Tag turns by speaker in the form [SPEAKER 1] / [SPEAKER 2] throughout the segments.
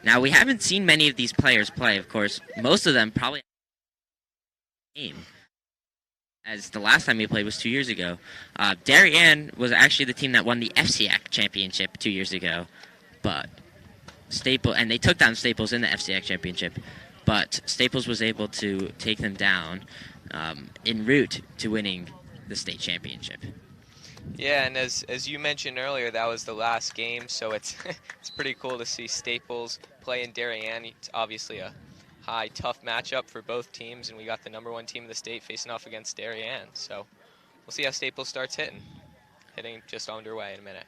[SPEAKER 1] Now, we haven't seen many of these players play, of course. Most of them probably game, as the last time we played was 2 years ago. Darien was actually the team that won the FCAC championship 2 years ago, but and they took down Staples in the FCAC championship, but Staples was able to take them down en route to winning the state championship.
[SPEAKER 2] Yeah, and as you mentioned earlier, that was the last game, so it's it's pretty cool to see Staples play in Darien. It's obviously a high, tough matchup for both teams, and we got the #1 team of the state facing off against Darien. So we'll see how Staples starts hitting. Hitting just underway in a minute.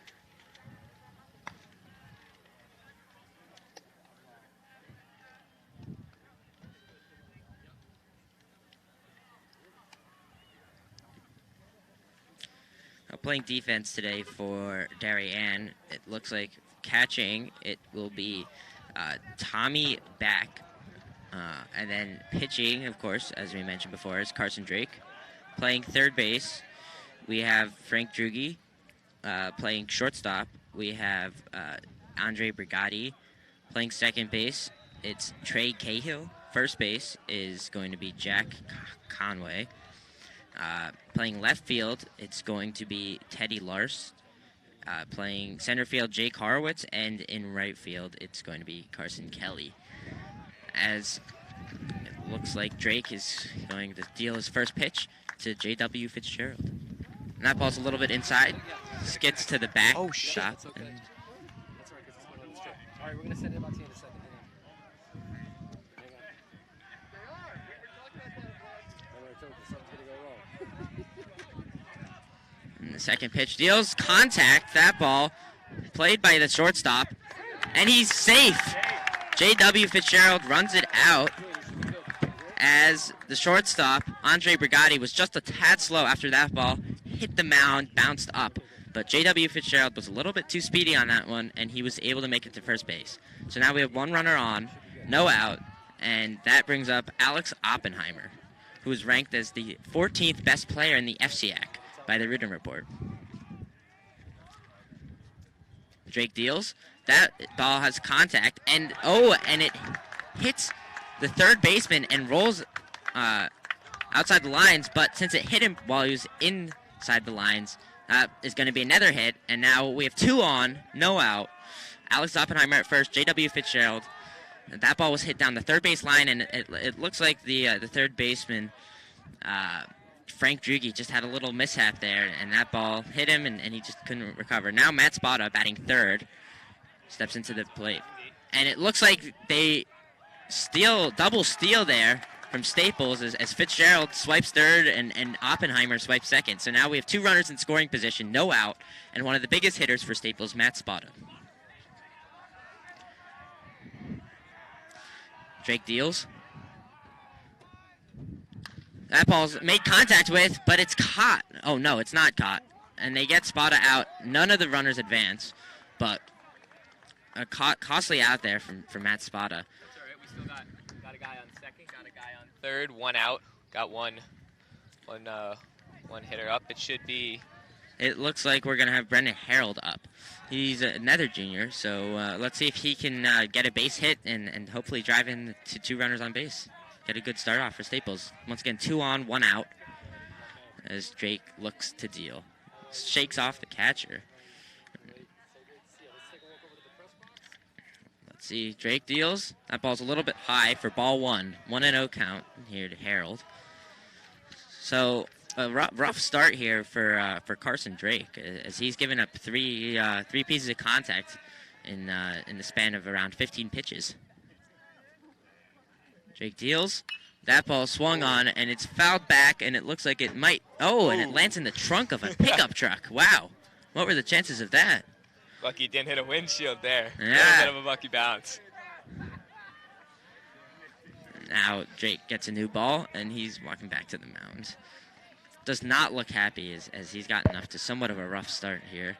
[SPEAKER 1] Playing defense today for Darien, it looks like catching, it will be Tommy Back. And then pitching, of course, as we mentioned before, is Carson Drake. Playing third base, we have Frank Drugi. Playing shortstop, we have Andre Brigatti. Playing second base, it's Trey Cahill. First base is going to be Jack Conway. Playing left field, it's going to be Teddy Lars. Playing center field, Jake Horowitz. And in right field, it's going to be Carson Kelly. As it looks like Drake is going to deal his first pitch to J.W. Fitzgerald. And that ball's a little bit inside. Skids to the back.
[SPEAKER 2] Oh, shit.
[SPEAKER 1] Shot.
[SPEAKER 3] That's okay. That's all right, because it's going on the strip. All right, we're going to send it about to you in a second.
[SPEAKER 1] And the second pitch deals contact. That ball played by the shortstop. And he's safe. J.W. Fitzgerald runs it out as the shortstop, Andre Brigatti, was just a tad slow after that ball. Hit the mound, bounced up. But J.W. Fitzgerald was a little bit too speedy on that one, and he was able to make it to first base. So now we have one runner on, no out, and that brings up Alex Oppenheimer, who is ranked as the 14th best player in the FCAC by the Written Report. Drake deals. That ball has contact, and it hits the third baseman and rolls outside the lines, but since it hit him while he was inside the lines, is going to be another hit, and now we have 2 on, no out. Alex Oppenheimer at first, J.W. Fitzgerald. That ball was hit down the third base line, and it looks like the third baseman, Frank Drugi, just had a little mishap there, and that ball hit him, and he just couldn't recover. Now Matt Spada, batting third, steps into the plate. And it looks like they double steal there from Staples as Fitzgerald swipes third and Oppenheimer swipes second. So now we have 2 runners in scoring position, no out, and one of the biggest hitters for Staples, Matt Spada. Drake deals. That ball's made contact with, but it's caught. Oh, no, it's not caught. And they get Spada out. None of the runners advance, but a costly out there from Matt Spada.
[SPEAKER 2] That's all right. We still got a guy on second, got a guy on third, 1 out. Got one hitter up. It should be.
[SPEAKER 1] It looks like we're going to have Brendan Harold up. He's another junior, so let's see if he can get a base hit and hopefully drive in to 2 runners on base. Get a good start off for Staples. Once again, 2 on, 1 out as Drake looks to deal. Shakes off the catcher. Let's see, Drake deals. That ball's a little bit high for ball 1. 1-0 count here to Harold. So a rough start here for Carson Drake, as he's given up three pieces of contact in the span of around 15 pitches. Drake deals. That ball swung on, and it's fouled back, and it looks like it might. Oh, and it lands in the trunk of a pickup truck. Wow, what were the chances of that?
[SPEAKER 2] Lucky didn't hit a windshield there.
[SPEAKER 1] Yeah.
[SPEAKER 2] A little bit of a lucky bounce.
[SPEAKER 1] Now Drake gets a new ball, and he's walking back to the mound. Does not look happy as he's gotten off to somewhat of a rough start here.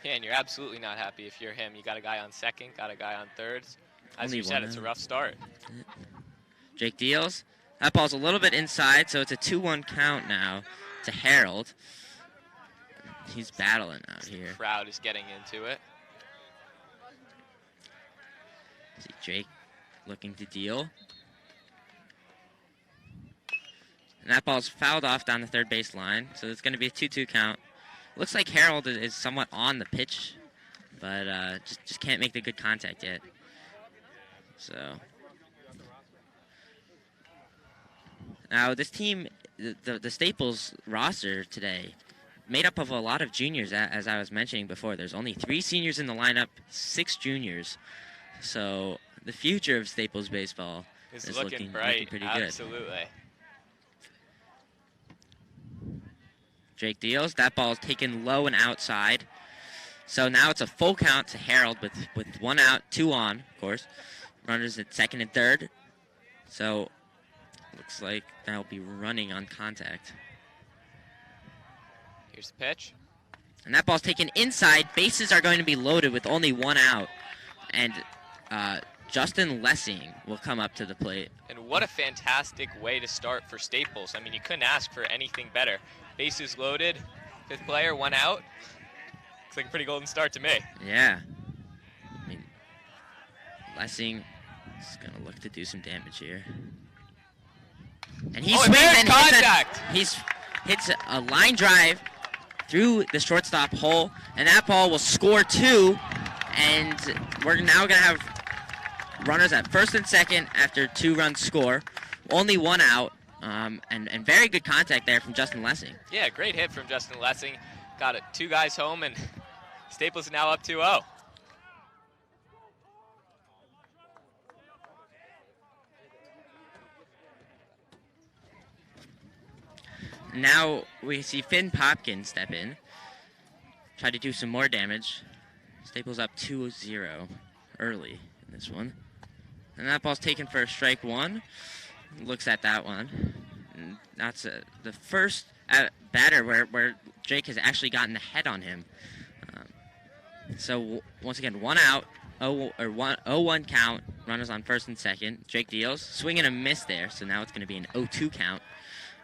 [SPEAKER 2] Yeah, and you're absolutely not happy if you're him. You got a guy on second, got a guy on third. As
[SPEAKER 1] Only
[SPEAKER 2] you said,
[SPEAKER 1] one
[SPEAKER 2] it's a
[SPEAKER 1] out.
[SPEAKER 2] rough start.
[SPEAKER 1] Drake deals. That ball's a little bit inside, so it's a 2-1 count now to Harold. He's battling out here.
[SPEAKER 2] Crowd is getting into it.
[SPEAKER 1] See Drake looking to deal. And that ball's fouled off down the third base line, so it's going to be a 2-2 count. Looks like Harold is somewhat on the pitch, but just can't make the good contact yet. So now this team, the Staples roster today, made up of a lot of juniors, as I was mentioning before. There's only 3 seniors in the lineup, 6 juniors. So the future of Staples baseball is looking
[SPEAKER 2] bright.
[SPEAKER 1] Looking pretty good.
[SPEAKER 2] Absolutely.
[SPEAKER 1] Drake deals. That ball is taken low and outside. So now it's a full count to Harold with 1 out, 2 on, of course. Runners at second and third. So looks like that'll be running on contact.
[SPEAKER 2] Here's the pitch.
[SPEAKER 1] And that ball's taken inside. Bases are going to be loaded with only 1 out. And Justin Lessing will come up to the plate.
[SPEAKER 2] And what a fantastic way to start for Staples. I mean, you couldn't ask for anything better. Bases loaded, 5th player, 1 out. Looks like a pretty golden start to me.
[SPEAKER 1] Yeah. I mean, Lessing is going to look to do some damage here. And he swings and
[SPEAKER 2] contact!
[SPEAKER 1] hits a line drive through the shortstop hole, and that ball will score 2. And we're now going to have runners at first and second after 2 runs score. Only 1 out, and very good contact there from Justin Lessing.
[SPEAKER 2] Yeah, great hit from Justin Lessing. Got 2 guys home, and Staples is now up 2-0.
[SPEAKER 1] Now we see Finn Popkin step in, try to do some more damage. Staples up 2-0 early in this one. And that ball's taken for a strike 1. Looks at that one. And that's the first batter where Drake has actually gotten the head on him. So once again, 1 out, 0-1 count, runners on first and second. Drake deals, swing and a miss there, so now it's going to be an 0-2 count,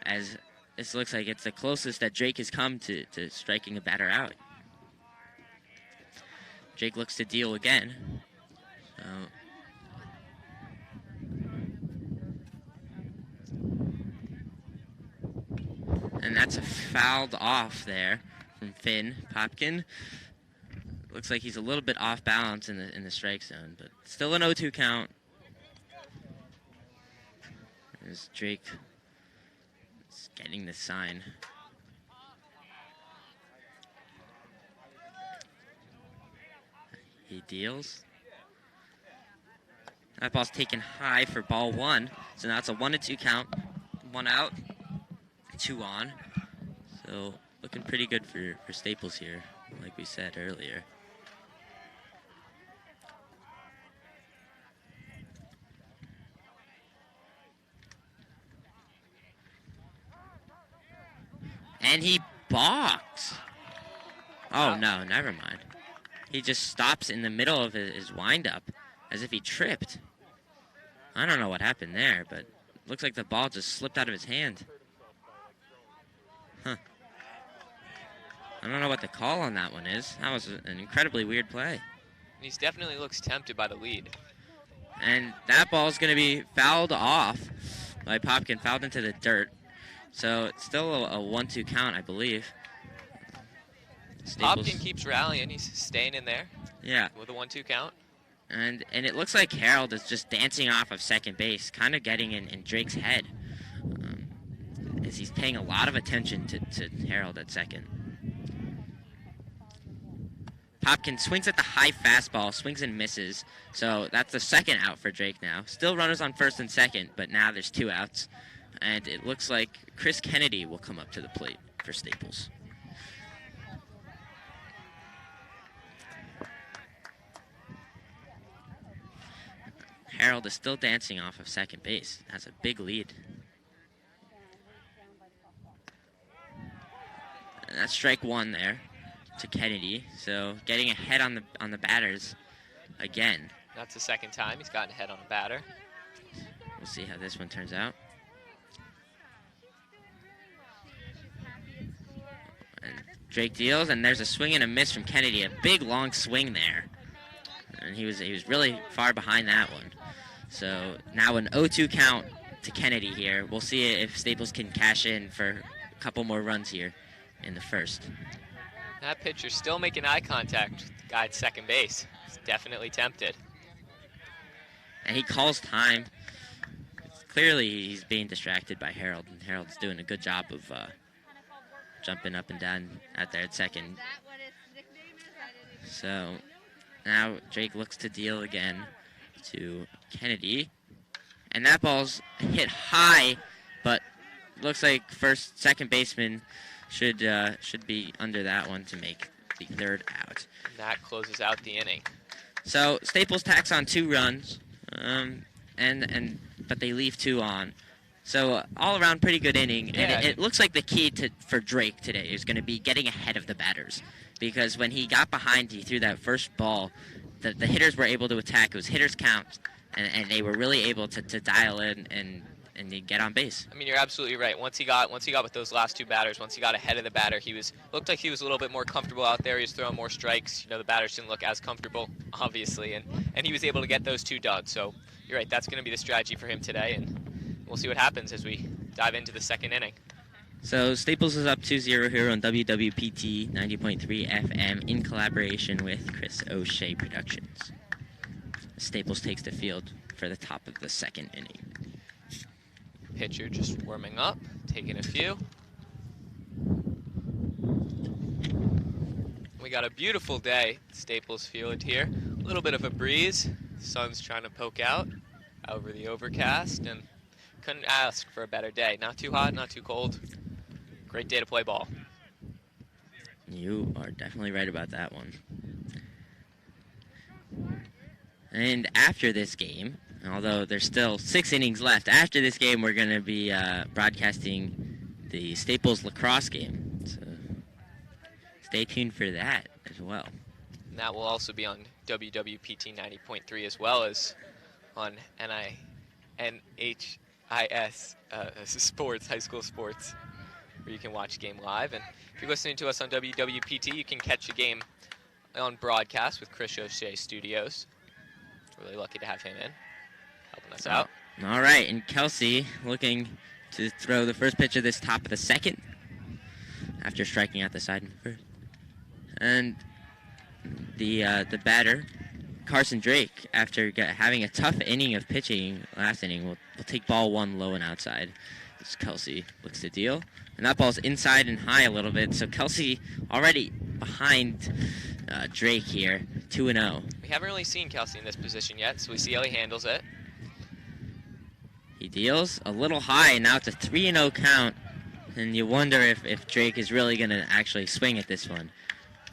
[SPEAKER 1] as this looks like it's the closest that Drake has come to striking a batter out. Drake looks to deal again. And that's a fouled off there from Finn Popkin. Looks like he's a little bit off balance in the strike zone, but still an 0-2 count. There's Drake getting the sign. He deals. That ball's taken high for ball 1. So now it's a 1-2 count. 1 out, 2 on. So looking pretty good for Staples here, like we said earlier. And he balks. Oh, no, never mind. He just stops in the middle of his windup as if he tripped. I don't know what happened there, but looks like the ball just slipped out of his hand. Huh. I don't know what the call on that one is. That was an incredibly weird play.
[SPEAKER 2] He definitely looks tempted by the lead.
[SPEAKER 1] And that ball's going to be fouled off by Popkin, fouled into the dirt. So it's still a 1-2 count, I believe. Staples.
[SPEAKER 2] Popkin keeps rallying. He's staying in there.
[SPEAKER 1] Yeah.
[SPEAKER 2] With a 1-2 count.
[SPEAKER 1] And it looks like Harold is just dancing off of second base, kind of getting in Drake's head. As he's paying a lot of attention to Harold at second. Popkin swings at the high fastball, swings and misses. So that's the second out for Drake now. Still runners on first and second, but now there's 2 outs. And it looks like Chris Kennedy will come up to the plate for Staples. Harold is still dancing off of second base. Has a big lead. And that's strike 1 there to Kennedy. So getting ahead on the batters again.
[SPEAKER 2] That's the second time he's gotten ahead on a batter.
[SPEAKER 1] We'll see how this one turns out. And Drake deals, and there's a swing and a miss from Kennedy. A big long swing there. And and he was really far behind that one. So now an 0-2 count to Kennedy here. We'll see if Staples can cash in for a couple more runs here in the first.
[SPEAKER 2] That pitcher's still making eye contact with the guy at second base. He's definitely tempted.
[SPEAKER 1] And he calls time. Clearly, he's being distracted by Harold, and Harold's doing a good job of jumping up and down out there at second. So now Drake looks to deal again to Kennedy, and that ball's hit high, but looks like second baseman should be under that one to make the third out.
[SPEAKER 2] And that closes out the inning.
[SPEAKER 1] So Staples tacks on 2 runs, but they leave 2 on. So all around pretty good inning,
[SPEAKER 2] Yeah,
[SPEAKER 1] and it looks like the key for Drake today is going to be getting ahead of the batters, because when he got behind, he threw that first ball, the hitters were able to attack. It was hitters count, and they were really able to dial in and they get on base.
[SPEAKER 2] I mean, you're absolutely right. Once he got with those last 2 batters, once he got ahead of the batter, looked like he was a little bit more comfortable out there. He was throwing more strikes. You know, the batters didn't look as comfortable, obviously, and he was able to get those 2 done. So you're right. That's going to be the strategy for him today, and we'll see what happens as we dive into the second inning.
[SPEAKER 1] So Staples is up 2-0 here on WWPT 90.3 FM in collaboration with Chris O'Shea Productions. Staples takes the field for the top of the second inning.
[SPEAKER 2] Pitcher just warming up, taking a few. We got a beautiful day at Staples Field here. A little bit of a breeze. The sun's trying to poke out over the overcast, and couldn't ask for a better day. Not too hot, not too cold. Great day to play ball.
[SPEAKER 1] You are definitely right about that one. And after this game, although there's still 6 innings left, after this game we're going to be broadcasting the Staples lacrosse game. So stay tuned for that as well.
[SPEAKER 2] And that will also be on WWPT 90.3 as well as on NHIS sports, high school sports, where you can watch a game live. And if you're listening to us on WWPT, you can catch a game on broadcast with Chris O'Shea Studios. Really lucky to have him in, helping us out.
[SPEAKER 1] All right, and Kelsey looking to throw the first pitch of this top of the second after striking out the side in the first. And the batter, Carson Drake, after having a tough inning of pitching last inning, will take ball 1 low and outside. As Kelsey looks to deal. And that ball's inside and high a little bit, so Kelsey already behind Drake here, 2-0.
[SPEAKER 2] We haven't really seen Kelsey in this position yet, so we see how he handles it.
[SPEAKER 1] He deals a little high, and now it's a 3-0 count, and you wonder if Drake is really going to actually swing at this one.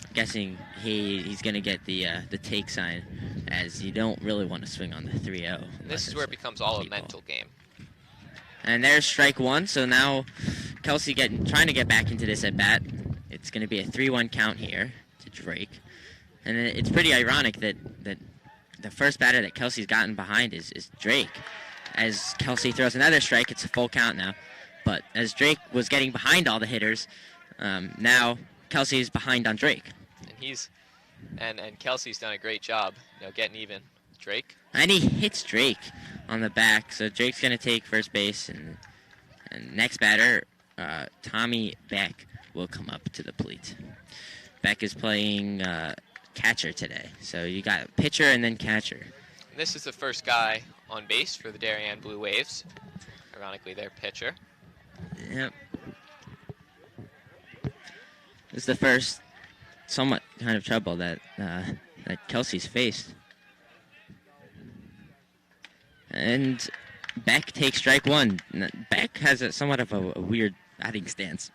[SPEAKER 1] I'm guessing he's going to get the take sign, as you don't really want to swing on the 3-0.
[SPEAKER 2] This is where it becomes all a mental game.
[SPEAKER 1] And there's strike 1, so now Kelsey trying to get back into this at bat. It's going to be a 3-1 count here to Drake. And it's pretty ironic that the first batter that Kelsey's gotten behind is Drake. As Kelsey throws another strike, it's a full count now. But as Drake was getting behind all the hitters, now Kelsey's behind on Drake.
[SPEAKER 2] And Kelsey's done a great job, getting even. Drake.
[SPEAKER 1] And he hits Drake on the back, so Drake's going to take first base, and next batter, Tommy Beck, will come up to the plate. Beck is playing catcher today, so you got pitcher and then catcher.
[SPEAKER 2] And this is the first guy on base for the Darien Blue Waves. Ironically, their pitcher.
[SPEAKER 1] Yep. This is the first somewhat kind of trouble that Kelsey's faced. And Beck takes strike 1. Beck has somewhat of a weird batting stance.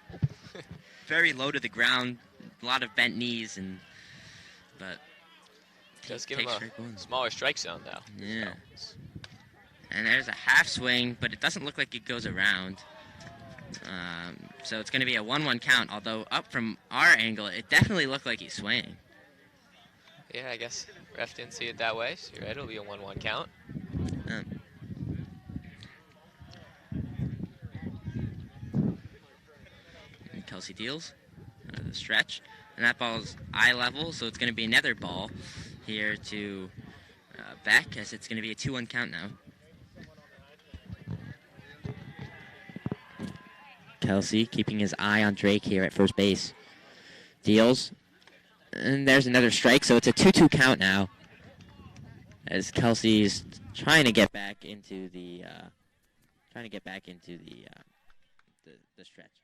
[SPEAKER 1] Very low to the ground, a lot of bent knees, but
[SPEAKER 2] does give him a smaller strike zone, though.
[SPEAKER 1] Yeah. So. And there's a half swing, but it doesn't look like it goes around. So it's going to be a 1-1 count, although up from our angle, it definitely looked like he's swinging.
[SPEAKER 2] Yeah, I guess ref didn't see it that way, so you're right, it'll be a 1-1 count.
[SPEAKER 1] And Kelsey deals out of the stretch, and that ball's eye level, so it's going to be another ball here to back as it's going to be a 2-1 count now. Kelsey keeping his eye on Drake here at first base. Deals. And there's another strike, so it's a 2-2 count now. As Kelsey's trying to get back into the the stretch.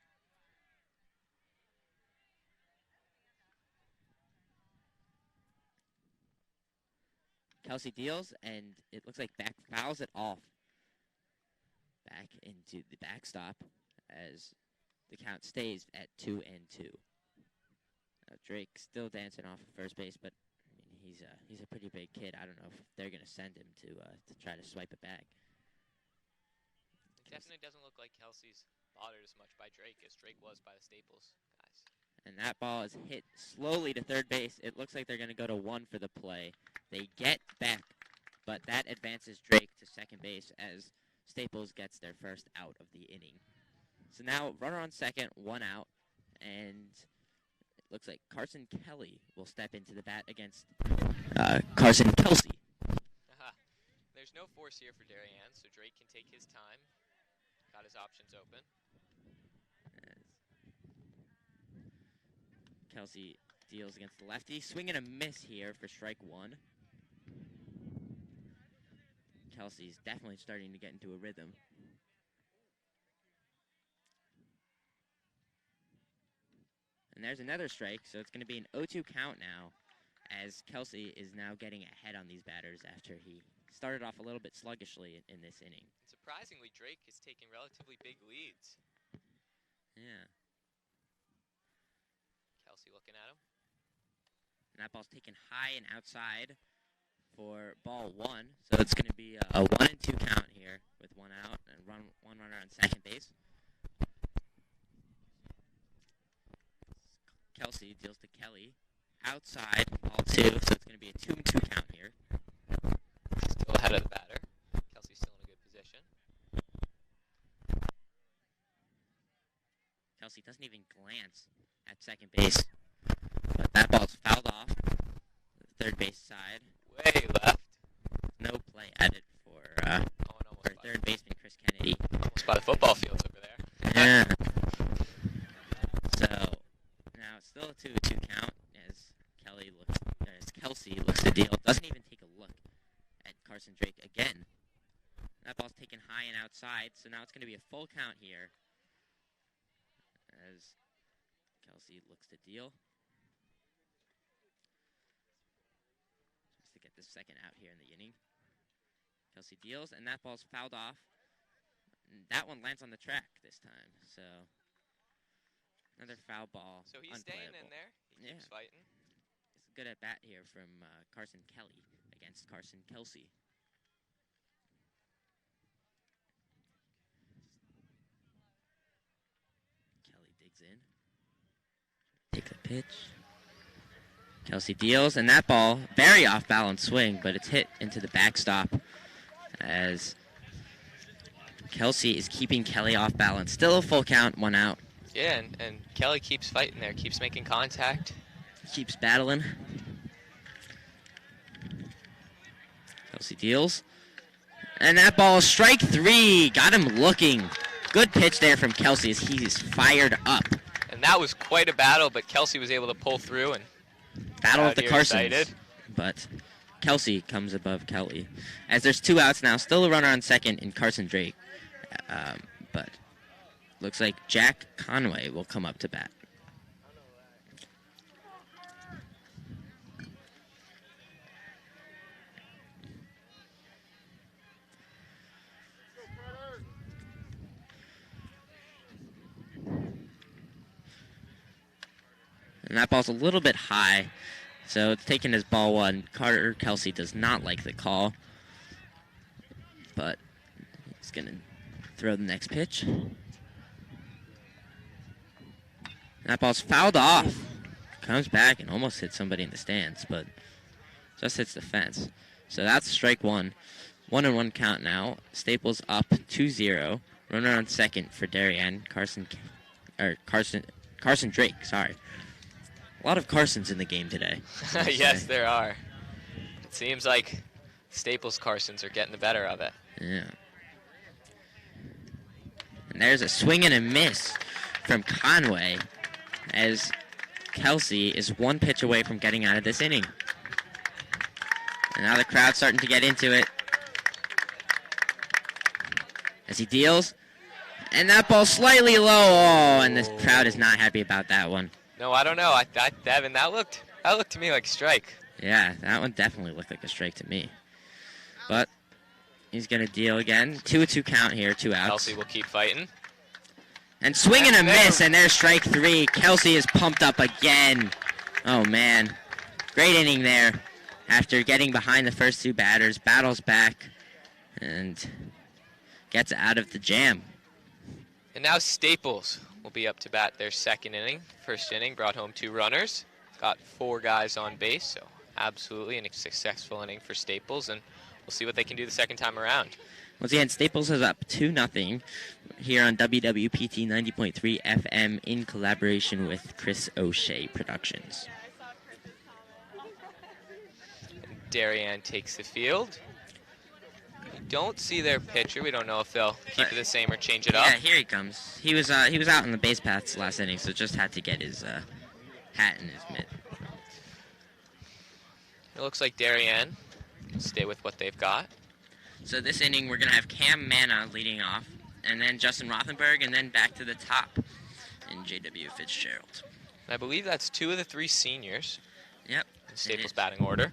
[SPEAKER 1] Kelsey deals, and it looks like back fouls it off. Back into the backstop as the count stays at 2-2. Drake still dancing off of first base, but I mean, he's a pretty big kid. I don't know if they're gonna send him to try to swipe it back.
[SPEAKER 2] It definitely doesn't look like Kelsey's bothered as much by Drake as Drake was by the Staples guys.
[SPEAKER 1] And that ball is hit slowly to third base. It looks like they're gonna go to 1 for the play. They get back, but that advances Drake to second base as Staples gets their first out of the inning. So now runner on second, 1 out, and it looks like Carson Kelly will step into the bat against Carson Kelsey.
[SPEAKER 2] There's no force here for Darien, so Drake can take his time. Got his options open.
[SPEAKER 1] Kelsey deals against the lefty. Swing and a miss here for strike 1. Kelsey's definitely starting to get into a rhythm. And there's another strike, so it's going to be an 0-2 count now, as Kelsey is now getting ahead on these batters after he started off a little bit sluggishly in this inning.
[SPEAKER 2] Surprisingly, Drake is taking relatively big leads.
[SPEAKER 1] Yeah.
[SPEAKER 2] Kelsey looking at him.
[SPEAKER 1] And that ball's taken high and outside for ball 1. So it's going to be a 1-2 count here with 1 out and one runner on second base. Kelsey deals to Kelly. Outside, ball 2, so it's going to be a 2-2 count here.
[SPEAKER 2] Still ahead of the batter. Kelsey's still in a good position.
[SPEAKER 1] Kelsey doesn't even glance at second base. But that ball's fouled off the third base side.
[SPEAKER 2] Way left.
[SPEAKER 1] No play added for third baseman Chris Kennedy.
[SPEAKER 2] Almost by the football fields over there.
[SPEAKER 1] Yeah. So now it's still a 2-2 count as Kelsey looks to deal. Doesn't even take a look at Carson Drake again. That ball's taken high and outside, so now it's going to be a full count here as Kelsey looks to deal. Just to get the second out here in the inning. Kelsey deals, and that ball's fouled off. And that one lands on the track this time, so another foul ball.
[SPEAKER 2] So he's staying in there. He keeps fighting.
[SPEAKER 1] It's a good at bat here from Carson Kelly against Carson Kelsey. Kelly digs in. Takes a pitch. Kelsey deals, and that ball, very off-balance swing, but it's hit into the backstop as Kelsey is keeping Kelly off balance. Still a full count, 1 out.
[SPEAKER 2] Yeah, and Kelly keeps fighting there, keeps making contact.
[SPEAKER 1] Keeps battling. Kelsey deals. And that ball, strike 3. Got him looking. Good pitch there from Kelsey as he's fired up.
[SPEAKER 2] And that was quite a battle, but Kelsey was able to pull through. And
[SPEAKER 1] battle of the Carsons.
[SPEAKER 2] Excited.
[SPEAKER 1] But Kelsey comes above Kelly. As there's 2 outs now, still a runner on second in Carson Drake. But looks like Jack Conway will come up to bat. And that ball's a little bit high, so it's taken as ball 1. Carter Kelsey does not like the call, but he's going to throw the next pitch. That ball's fouled off. Comes back and almost hits somebody in the stands, but just hits the fence. So that's strike 1. 1-1 count now. Staples up 2-0. Runner on second for Darien. Carson Drake, sorry. A lot of Carsons in the game today.
[SPEAKER 2] Yes, there are. It seems like Staples Carsons are getting the better of it.
[SPEAKER 1] Yeah. And there's a swing and a miss from Conway as Kelsey is one pitch away from getting out of this inning. And now the crowd's starting to get into it as he deals. And that ball slightly low. Oh, and the crowd is not happy about that one.
[SPEAKER 2] No, I don't know. Devin, that looked to me like a strike.
[SPEAKER 1] Yeah, that one definitely looked like a strike to me. But he's going to deal again. 2-2 count here, 2 outs.
[SPEAKER 2] Kelsey will keep fighting.
[SPEAKER 1] And swing and a miss, and there's strike 3. Kelsey is pumped up again. Oh, man. Great inning there. After getting behind the first 2 batters, battles back and gets out of the jam.
[SPEAKER 2] And now Staples will be up to bat their second inning. First inning brought home 2 runners. Got 4 guys on base, so absolutely a successful inning for Staples, and we'll see what they can do the second time around.
[SPEAKER 1] Once again, Staples is up 2-0 here on WWPT 90.3 FM in collaboration with Chris O'Shea Productions.
[SPEAKER 2] Darien takes the field. We don't see their pitcher. We don't know if they'll keep it the same or change it up.
[SPEAKER 1] Yeah, here he comes. He was out on the base paths last inning, so just had to get his hat in his mitt.
[SPEAKER 2] It looks like Darien will stay with what they've got.
[SPEAKER 1] So this inning, we're going to have Cam Manna leading off, and then Justin Rothenberg, and then back to the top in J.W. Fitzgerald.
[SPEAKER 2] And I believe that's 2 of the 3 seniors
[SPEAKER 1] Yep.
[SPEAKER 2] in Staples batting order.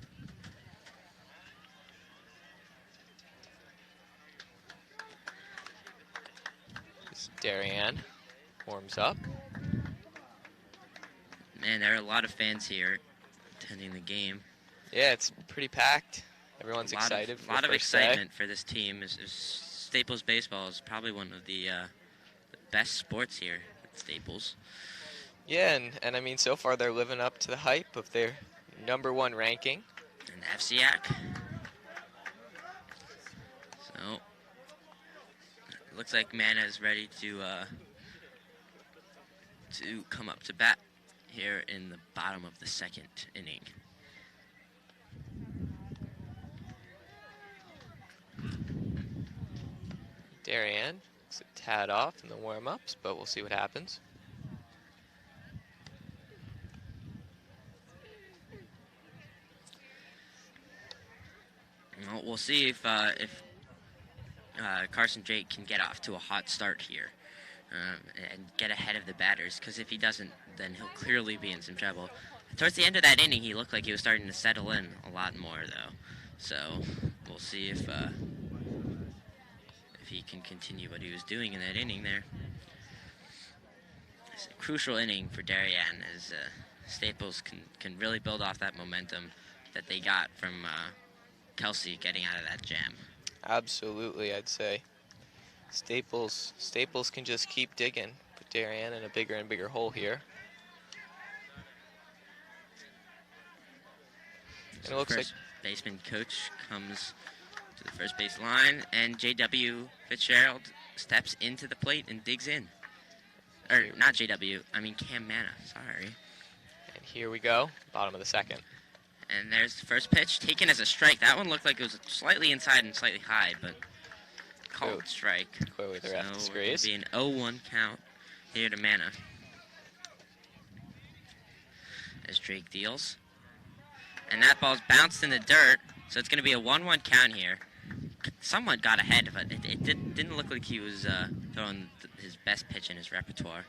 [SPEAKER 2] Darien warms up.
[SPEAKER 1] Man, there are a lot of fans here attending the game.
[SPEAKER 2] Yeah, it's pretty packed. Everyone's excited.
[SPEAKER 1] A lot of excitement for this team. Staples baseball is probably one of the best sports here at Staples.
[SPEAKER 2] Yeah, and I mean, so far they're living up to the hype of their #1 ranking.
[SPEAKER 1] And FCAC. So, it looks like Manna is ready to come up to bat here in the bottom of the second inning.
[SPEAKER 2] Darien looks a tad off in the warm-ups, but we'll see what happens.
[SPEAKER 1] Well, we'll see if Carson Drake can get off to a hot start here and get ahead of the batters, because if he doesn't, then he'll clearly be in some trouble. Towards the end of that inning, he looked like he was starting to settle in a lot more, though. So we'll see if he can continue what he was doing in that inning there. It's a crucial inning for Darien, as Staples can really build off that momentum that they got from Kelsey getting out of that jam.
[SPEAKER 2] Absolutely, I'd say. Staples can just keep digging. Put Darien in a bigger and bigger hole here. And it looks like
[SPEAKER 1] baseman coach comes to the first base line, and J.W. Fitzgerald steps into the plate and digs in. Or not J.W., I mean Cam Manna, sorry.
[SPEAKER 2] And here we go, bottom of the second.
[SPEAKER 1] And there's the first pitch, taken as a strike. That one looked like it was slightly inside and slightly high, but called strike.
[SPEAKER 2] Clearly the ref disagrees.
[SPEAKER 1] So it'll be an 0-1 count here to Manna. As Drake deals. And that ball's bounced in the dirt, so it's going to be a 1-1 count here. Someone got ahead, but it didn't look like he was throwing his best pitch in his repertoire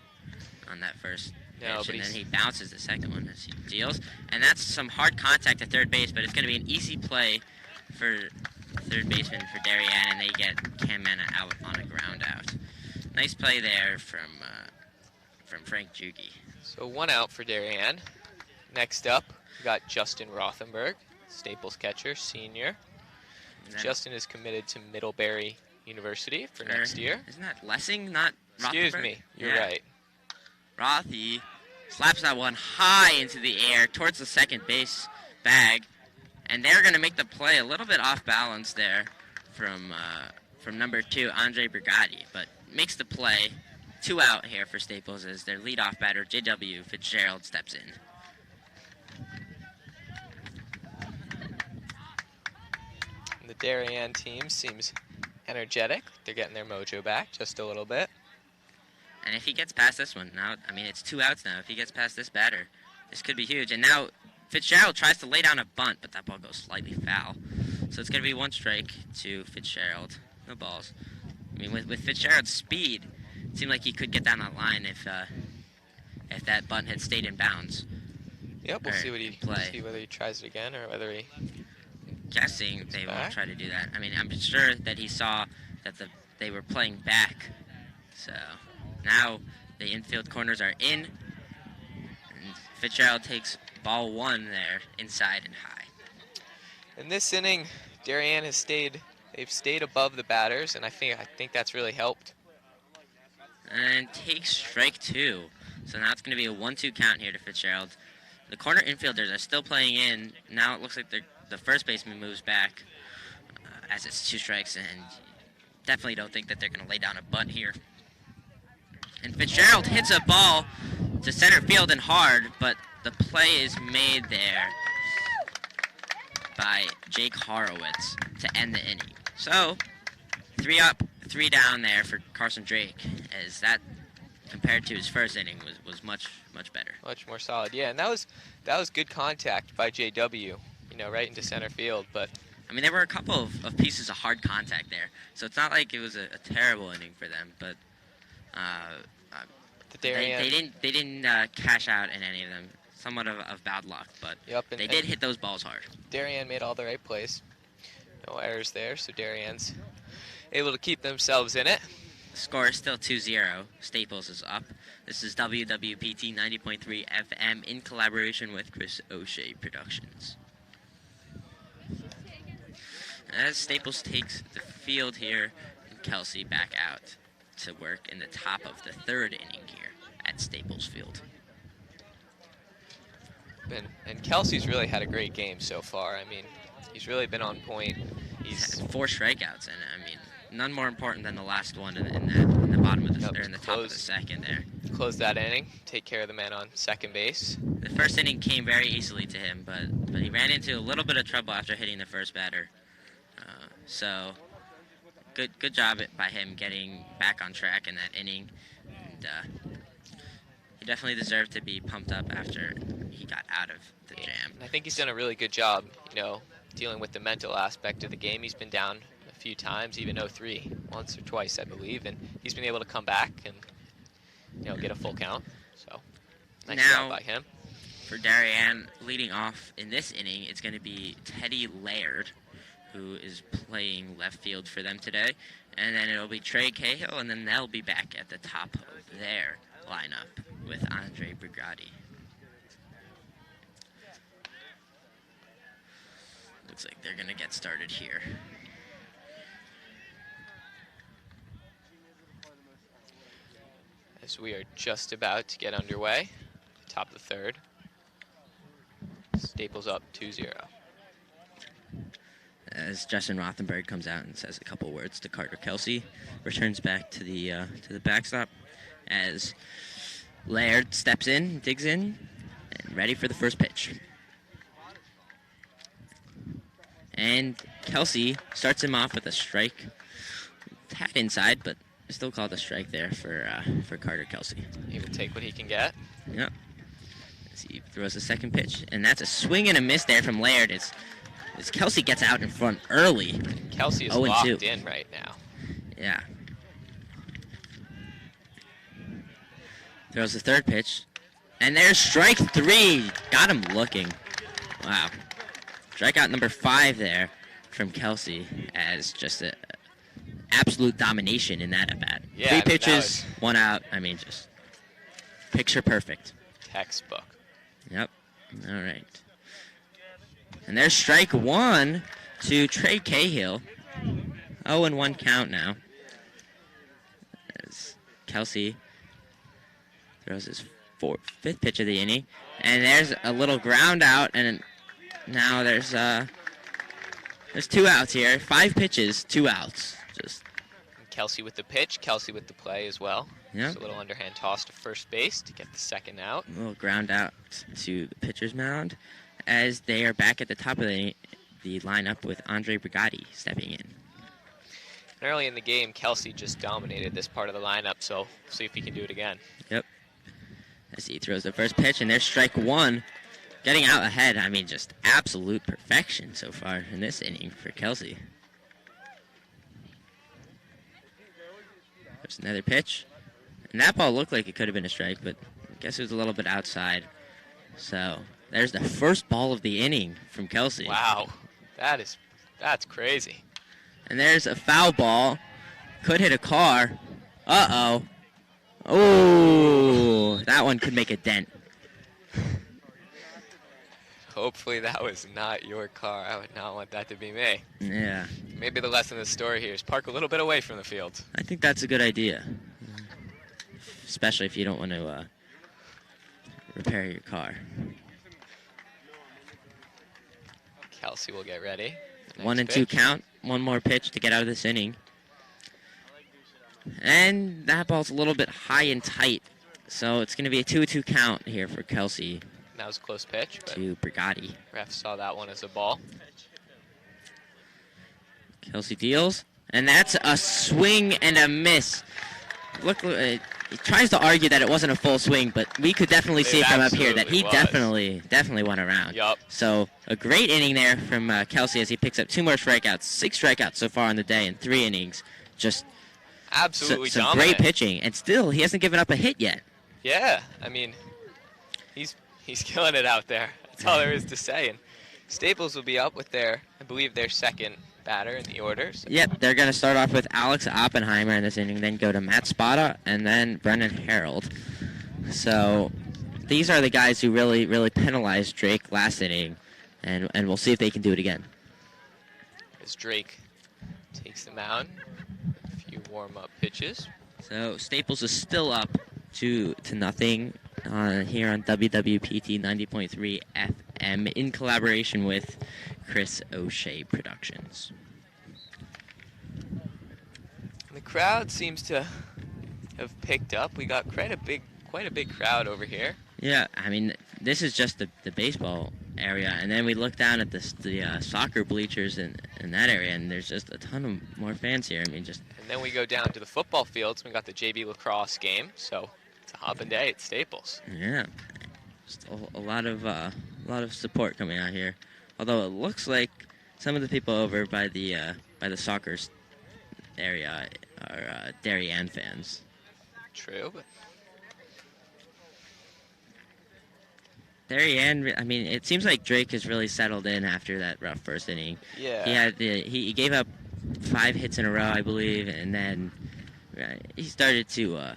[SPEAKER 1] on that first pitch. And then he bounces the second one as he deals. And that's some hard contact at third base, but it's going to be an easy play for third baseman for Darien, and they get Cam Manna out on a ground out. Nice play there from Frank Jugi.
[SPEAKER 2] So 1 out for Darien. Next up, we got Justin Rothenberg, Staples catcher, senior. Justin is committed to Middlebury University for next year.
[SPEAKER 1] Isn't that Lessing, not Rothenberg?
[SPEAKER 2] Excuse me, you're right.
[SPEAKER 1] Rothy slaps that one high into the air towards the second base bag, and they're going to make the play a little bit off balance there from number 2, Andre Brigatti, but makes the play. 2 out here for Staples as their leadoff batter, J.W. Fitzgerald, steps in.
[SPEAKER 2] The Darien team seems energetic. They're getting their mojo back just a little bit.
[SPEAKER 1] And if he gets past this one, now, I mean, it's 2 outs now. If he gets past this batter, this could be huge. And now Fitzgerald tries to lay down a bunt, but that ball goes slightly foul. So it's going to be 1 strike to Fitzgerald. No balls. I mean, with Fitzgerald's speed, it seemed like he could get down that line if that bunt had stayed in bounds.
[SPEAKER 2] Yep, we'll see what he
[SPEAKER 1] play.
[SPEAKER 2] see whether he tries it again or whether he.
[SPEAKER 1] Guessing they won't try to do that. I mean, I'm sure that he saw that they were playing back. So now the infield corners are in. And Fitzgerald takes ball 1 there, inside and high.
[SPEAKER 2] In this inning, Darien has they've stayed above the batters, and I think that's really helped.
[SPEAKER 1] And takes strike 2. So now it's going to be a 1-2 count here to Fitzgerald. The corner infielders are still playing in. Now it looks like the first baseman moves back as it's 2 strikes, and definitely don't think that they're going to lay down a bunt here. And Fitzgerald hits a ball to center field and hard, but the play is made there by Jake Horowitz to end the inning. So 3 up, 3 down there for Carson Drake, as that compared to his first inning was much better.
[SPEAKER 2] Much more solid, yeah. And that was good contact by JW, right into center field. But
[SPEAKER 1] I mean, there were a couple of pieces of hard contact there, so it's not like it was a terrible inning for them. But they didn't cash out in any of them. Somewhat of bad luck, but they did hit those balls hard.
[SPEAKER 2] Darien made all the right plays. No errors there, so Darien's able to keep themselves in it.
[SPEAKER 1] Score is still 2-0. Staples is up. This is WWPT 90.3 FM in collaboration with Chris O'Shea Productions. As Staples takes the field here, and Kelsey back out to work in the top of the 3rd inning here at Staples Field.
[SPEAKER 2] And Kelsey's really had a great game so far. I mean, he's really been on point.
[SPEAKER 1] He's had 4 strikeouts, and I mean, none more important than the last one in the bottom of the or in the top of the 2nd there.
[SPEAKER 2] Close that inning, take care of the man on second base.
[SPEAKER 1] The first inning came very easily to him, but he ran into a little bit of trouble after hitting the first batter. So good job by him getting back on track in that inning, and he definitely deserved to be pumped up after he got out of the jam.
[SPEAKER 2] I think he's done a really good job, dealing with the mental aspect of the game. He's been down a few times, even 0-3, once or twice, I believe, and he's been able to come back and, get a full count. So, nice job by him.
[SPEAKER 1] For Darien, leading off in this inning, it's going to be Teddy Laird, who is playing left field for them today. And then it'll be Trey Cahill, and then they'll be back at the top of their lineup with Andre Brigatti. Looks like they're going to get started here.
[SPEAKER 2] As we are just about to get underway, top of the 3rd. Staples up 2-0.
[SPEAKER 1] As Justin Rothenberg comes out and says a couple words to Carter Kelsey, returns back to the backstop as Laird steps in, digs in, and ready for the first pitch. And Kelsey starts him off with a strike. Tad inside, but still called a strike there for Carter Kelsey.
[SPEAKER 2] He will take what he can get.
[SPEAKER 1] Yep. As he throws the second pitch, and that's a swing and a miss there from Laird. As Kelsey gets out in front early.
[SPEAKER 2] Kelsey is locked in right now.
[SPEAKER 1] Yeah. Throws the third pitch. And there's strike 3. Got him looking. Wow. Strikeout number 5 there from Kelsey as just a absolute domination in that at-bat.
[SPEAKER 2] Yeah,
[SPEAKER 1] 3 pitches, 1 out. I mean, just picture perfect.
[SPEAKER 2] Textbook.
[SPEAKER 1] Yep. All right. And there's strike 1 to Trey Cahill. 0-1 count now. As Kelsey throws his 5th pitch of the inning. And there's a little ground out, and now there's 2 outs here. 5 pitches, 2 outs. Just
[SPEAKER 2] Kelsey with the pitch, Kelsey with the play as well.
[SPEAKER 1] Yeah.
[SPEAKER 2] Just a little underhand toss to first base to get the second out.
[SPEAKER 1] A little ground out to the pitcher's mound as they are back at the top of the the lineup with Andre Brigatti stepping in.
[SPEAKER 2] Early in the game, Kelsey just dominated this part of the lineup, so see if he can do it again.
[SPEAKER 1] Yep. As he throws the first pitch, and there's strike one. Getting out ahead, I mean, just absolute perfection so far in this inning for Kelsey. There's another pitch. And that ball looked like it could have been a strike, but I guess it was a little bit outside. So there's the first ball of the inning from Kelsey.
[SPEAKER 2] Wow, that's crazy.
[SPEAKER 1] And there's a foul ball. Could hit a car. Uh-oh. Oh, that one could make a dent.
[SPEAKER 2] Hopefully that was not your car. I would not want that to be me.
[SPEAKER 1] Yeah.
[SPEAKER 2] Maybe the lesson of the story here is park a little bit away from the field.
[SPEAKER 1] I think that's a good idea. Especially if you don't want to repair your car.
[SPEAKER 2] Kelsey will get ready. Next
[SPEAKER 1] 1-2
[SPEAKER 2] pitch.
[SPEAKER 1] count. One more pitch to get out of this inning. And that ball's a little bit high and tight. So it's going to be a 2-2 count here for Kelsey
[SPEAKER 2] That was a close pitch, but
[SPEAKER 1] to Brigatti.
[SPEAKER 2] ref saw that one as a ball.
[SPEAKER 1] Kelsey deals. And that's a swing and a miss. Look, he tries to argue that it wasn't a full swing, but we could definitely see
[SPEAKER 2] It
[SPEAKER 1] from up here that he
[SPEAKER 2] absolutely
[SPEAKER 1] definitely went around.
[SPEAKER 2] Yup.
[SPEAKER 1] So a great inning there from Kelsey as he picks up 2 more strikeouts, 6 strikeouts so far on the day in 3 innings. Just
[SPEAKER 2] Absolutely
[SPEAKER 1] some
[SPEAKER 2] dominant.
[SPEAKER 1] great pitching, and still he hasn't given up a hit yet.
[SPEAKER 2] Yeah, I mean, he's killing it out there. That's all there is to say. And Staples will be up with I believe their second batter in the order. So.
[SPEAKER 1] Yep, they're going to start off with Alex Oppenheimer in this inning, then go to Matt Spada, and then Brennan Harold. So these are the guys who really, really penalized Drake last inning, and we'll see if they can do it again.
[SPEAKER 2] As Drake takes the mound, a few warm-up pitches.
[SPEAKER 1] So Staples is still up 2-0 here on WWPT 90.3 FM in collaboration with Chris O'Shea Productions.
[SPEAKER 2] The crowd seems to have picked up. We got quite a big crowd over here.
[SPEAKER 1] Yeah, I mean, this is just the baseball area, and then we look down at the soccer bleachers in that area, and there's just a ton of more fans here. I mean, just.
[SPEAKER 2] And then we go down to the football fields. We got the JV lacrosse game, so it's a hopping day at Staples.
[SPEAKER 1] Yeah, just a lot of support coming out here. Although it looks like some of the people over by the soccer area are Darien fans.
[SPEAKER 2] True, but
[SPEAKER 1] Darien, I mean, it seems like Drake has really settled in after that rough first inning.
[SPEAKER 2] yeah.
[SPEAKER 1] He gave up 5 hits in a row, I believe, and then he started to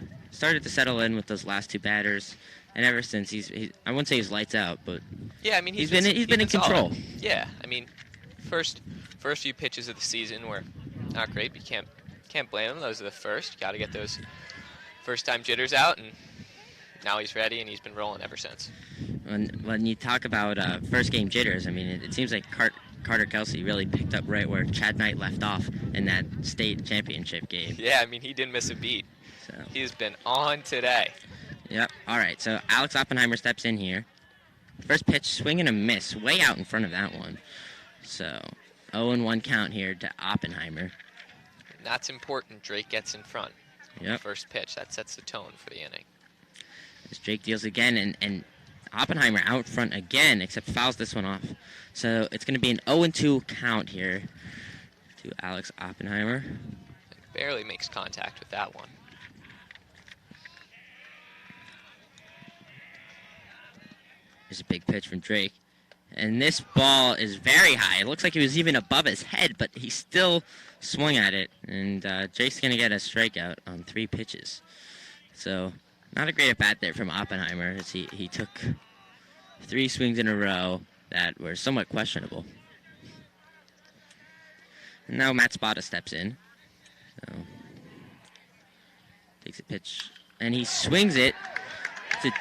[SPEAKER 1] settle in with those last 2 batters. And ever since I wouldn't say he's lights out, but
[SPEAKER 2] Yeah, I mean
[SPEAKER 1] he's been in control.
[SPEAKER 2] solid. Yeah, I mean, first few pitches of the season were not great, but you can't blame him. Those are the first. You got to get those first time jitters out, and now he's ready, and he's been rolling ever since.
[SPEAKER 1] When you talk about first game jitters, I mean, it seems like Carter Kelsey really picked up right where Chad Knight left off in that state championship game.
[SPEAKER 2] Yeah, I mean, he didn't miss a beat.
[SPEAKER 1] So.
[SPEAKER 2] He's been on today.
[SPEAKER 1] Yep. All right. So Alex Oppenheimer steps in here. First pitch, swing and a miss, way out in front of that one. So 0-1 count here to Oppenheimer.
[SPEAKER 2] And that's important. Drake gets in front.
[SPEAKER 1] Yep.
[SPEAKER 2] First pitch. That sets the tone for the inning.
[SPEAKER 1] As Drake deals again, and Oppenheimer out front again, except fouls this one off. So it's going to be an 0-2 count here to Alex Oppenheimer.
[SPEAKER 2] Barely makes contact with that one.
[SPEAKER 1] There's a big pitch from Drake. And this ball is very high. It looks like it was even above his head, but he still swung at it. And Drake's going to get a strikeout on 3 pitches. So not a great at-bat there from Oppenheimer as he took 3 swings in a row that were somewhat questionable. And now Matt Spada steps in. So takes a pitch, and he swings it to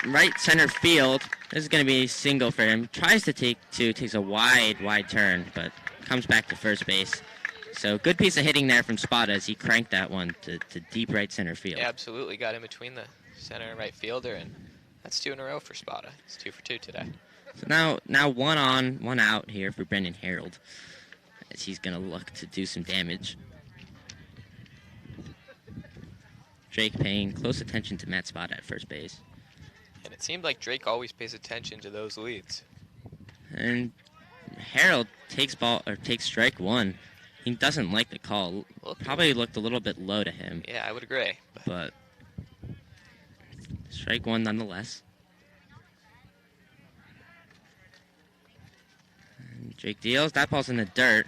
[SPEAKER 1] right center field. This is going to be a single for him. Tries to takes a wide turn, but comes back to first base. So good piece of hitting there from Spada as he cranked that one to deep right center field.
[SPEAKER 2] Yeah, absolutely. Got in between the center and right fielder, and that's 2 in a row for Spada. It's 2 for 2 today.
[SPEAKER 1] So now 1 on, 1 out here for Brendan Harold, as he's going to look to do some damage. Drake paying close attention to Matt Spada at first base.
[SPEAKER 2] And it seemed like Drake always pays attention to those leads.
[SPEAKER 1] And Harold takes strike 1. He doesn't like the call. Probably looked a little bit low to him.
[SPEAKER 2] Yeah, I would agree.
[SPEAKER 1] But strike 1 nonetheless. And Drake deals. That ball's in the dirt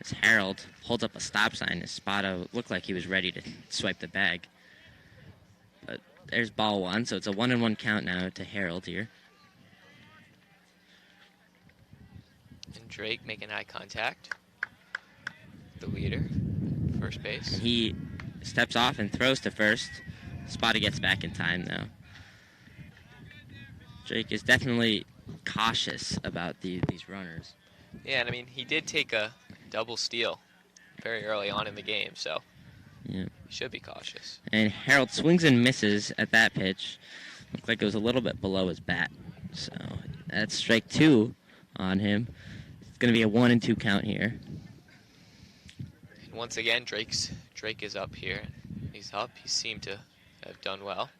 [SPEAKER 1] as Harold holds up a stop sign. As Spada looked like he was ready to swipe the bag. But there's ball 1, so it's a 1-1 count now to Harold here.
[SPEAKER 2] And Drake making eye contact. The leader, first base.
[SPEAKER 1] And he steps off and throws to first. Spada gets back in time now. Drake is definitely cautious about these runners.
[SPEAKER 2] Yeah, and I mean, he did take a double steal very early on in the game, so
[SPEAKER 1] yeah,
[SPEAKER 2] he should be cautious.
[SPEAKER 1] And Harold swings and misses at that pitch. Looked like it was a little bit below his bat. So that's strike 2 on him. It's going to be a 1-2 count here.
[SPEAKER 2] And once again, Drake is up here. He's up. He seemed to have done well.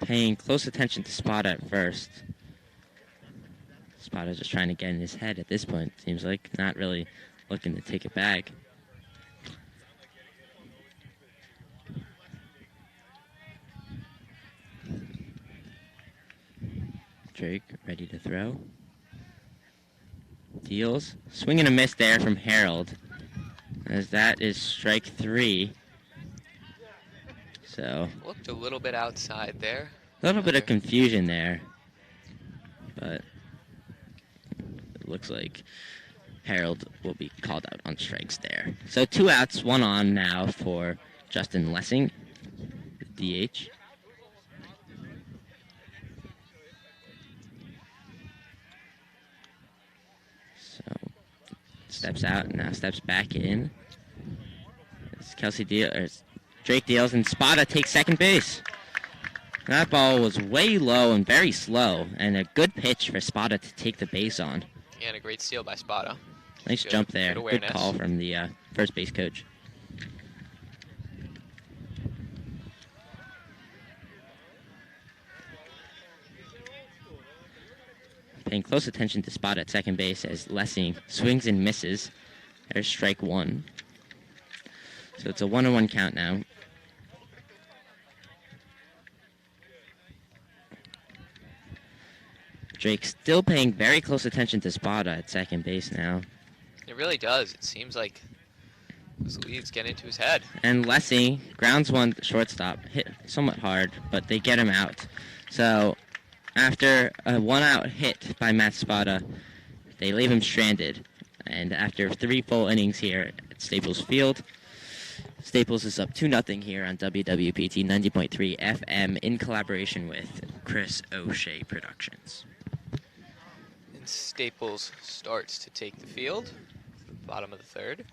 [SPEAKER 1] Paying close attention to Spada at first. Spada's just trying to get in his head at this point, seems like. Not really looking to take it back. Drake ready to throw. Deals. Swing and a miss there from Harold, as that is strike 3. So
[SPEAKER 2] Looked a little bit outside there.
[SPEAKER 1] a little bit of confusion there, but it looks like Harold will be called out on strikes there. So 2 outs, 1 on now for Justin Lessing, DH. So steps out and now steps back in. It's Drake deals, and Spada takes second base. That ball was way low and very slow, and a good pitch for Spada to take the base on.
[SPEAKER 2] Yeah, and a great steal by Spada.
[SPEAKER 1] Nice
[SPEAKER 2] Good-
[SPEAKER 1] jump there.
[SPEAKER 2] good
[SPEAKER 1] Good
[SPEAKER 2] awareness.
[SPEAKER 1] call from the first base coach. Paying close attention to Spada at second base as Lessing swings and misses. There's strike 1. So it's a 1-1 count now. Drake still paying very close attention to Spada at second base now.
[SPEAKER 2] It really does. It seems like those leads get into his head.
[SPEAKER 1] And Lessing grounds one shortstop, hit somewhat hard, but they get him out. So after a 1-out hit by Matt Spada, they leave him stranded. And after 3 full innings here at Staples Field, Staples is up 2-0 here on WWPT 90.3 FM in collaboration with Chris O'Shea Productions.
[SPEAKER 2] And Staples starts to take the field, bottom of the 3rd.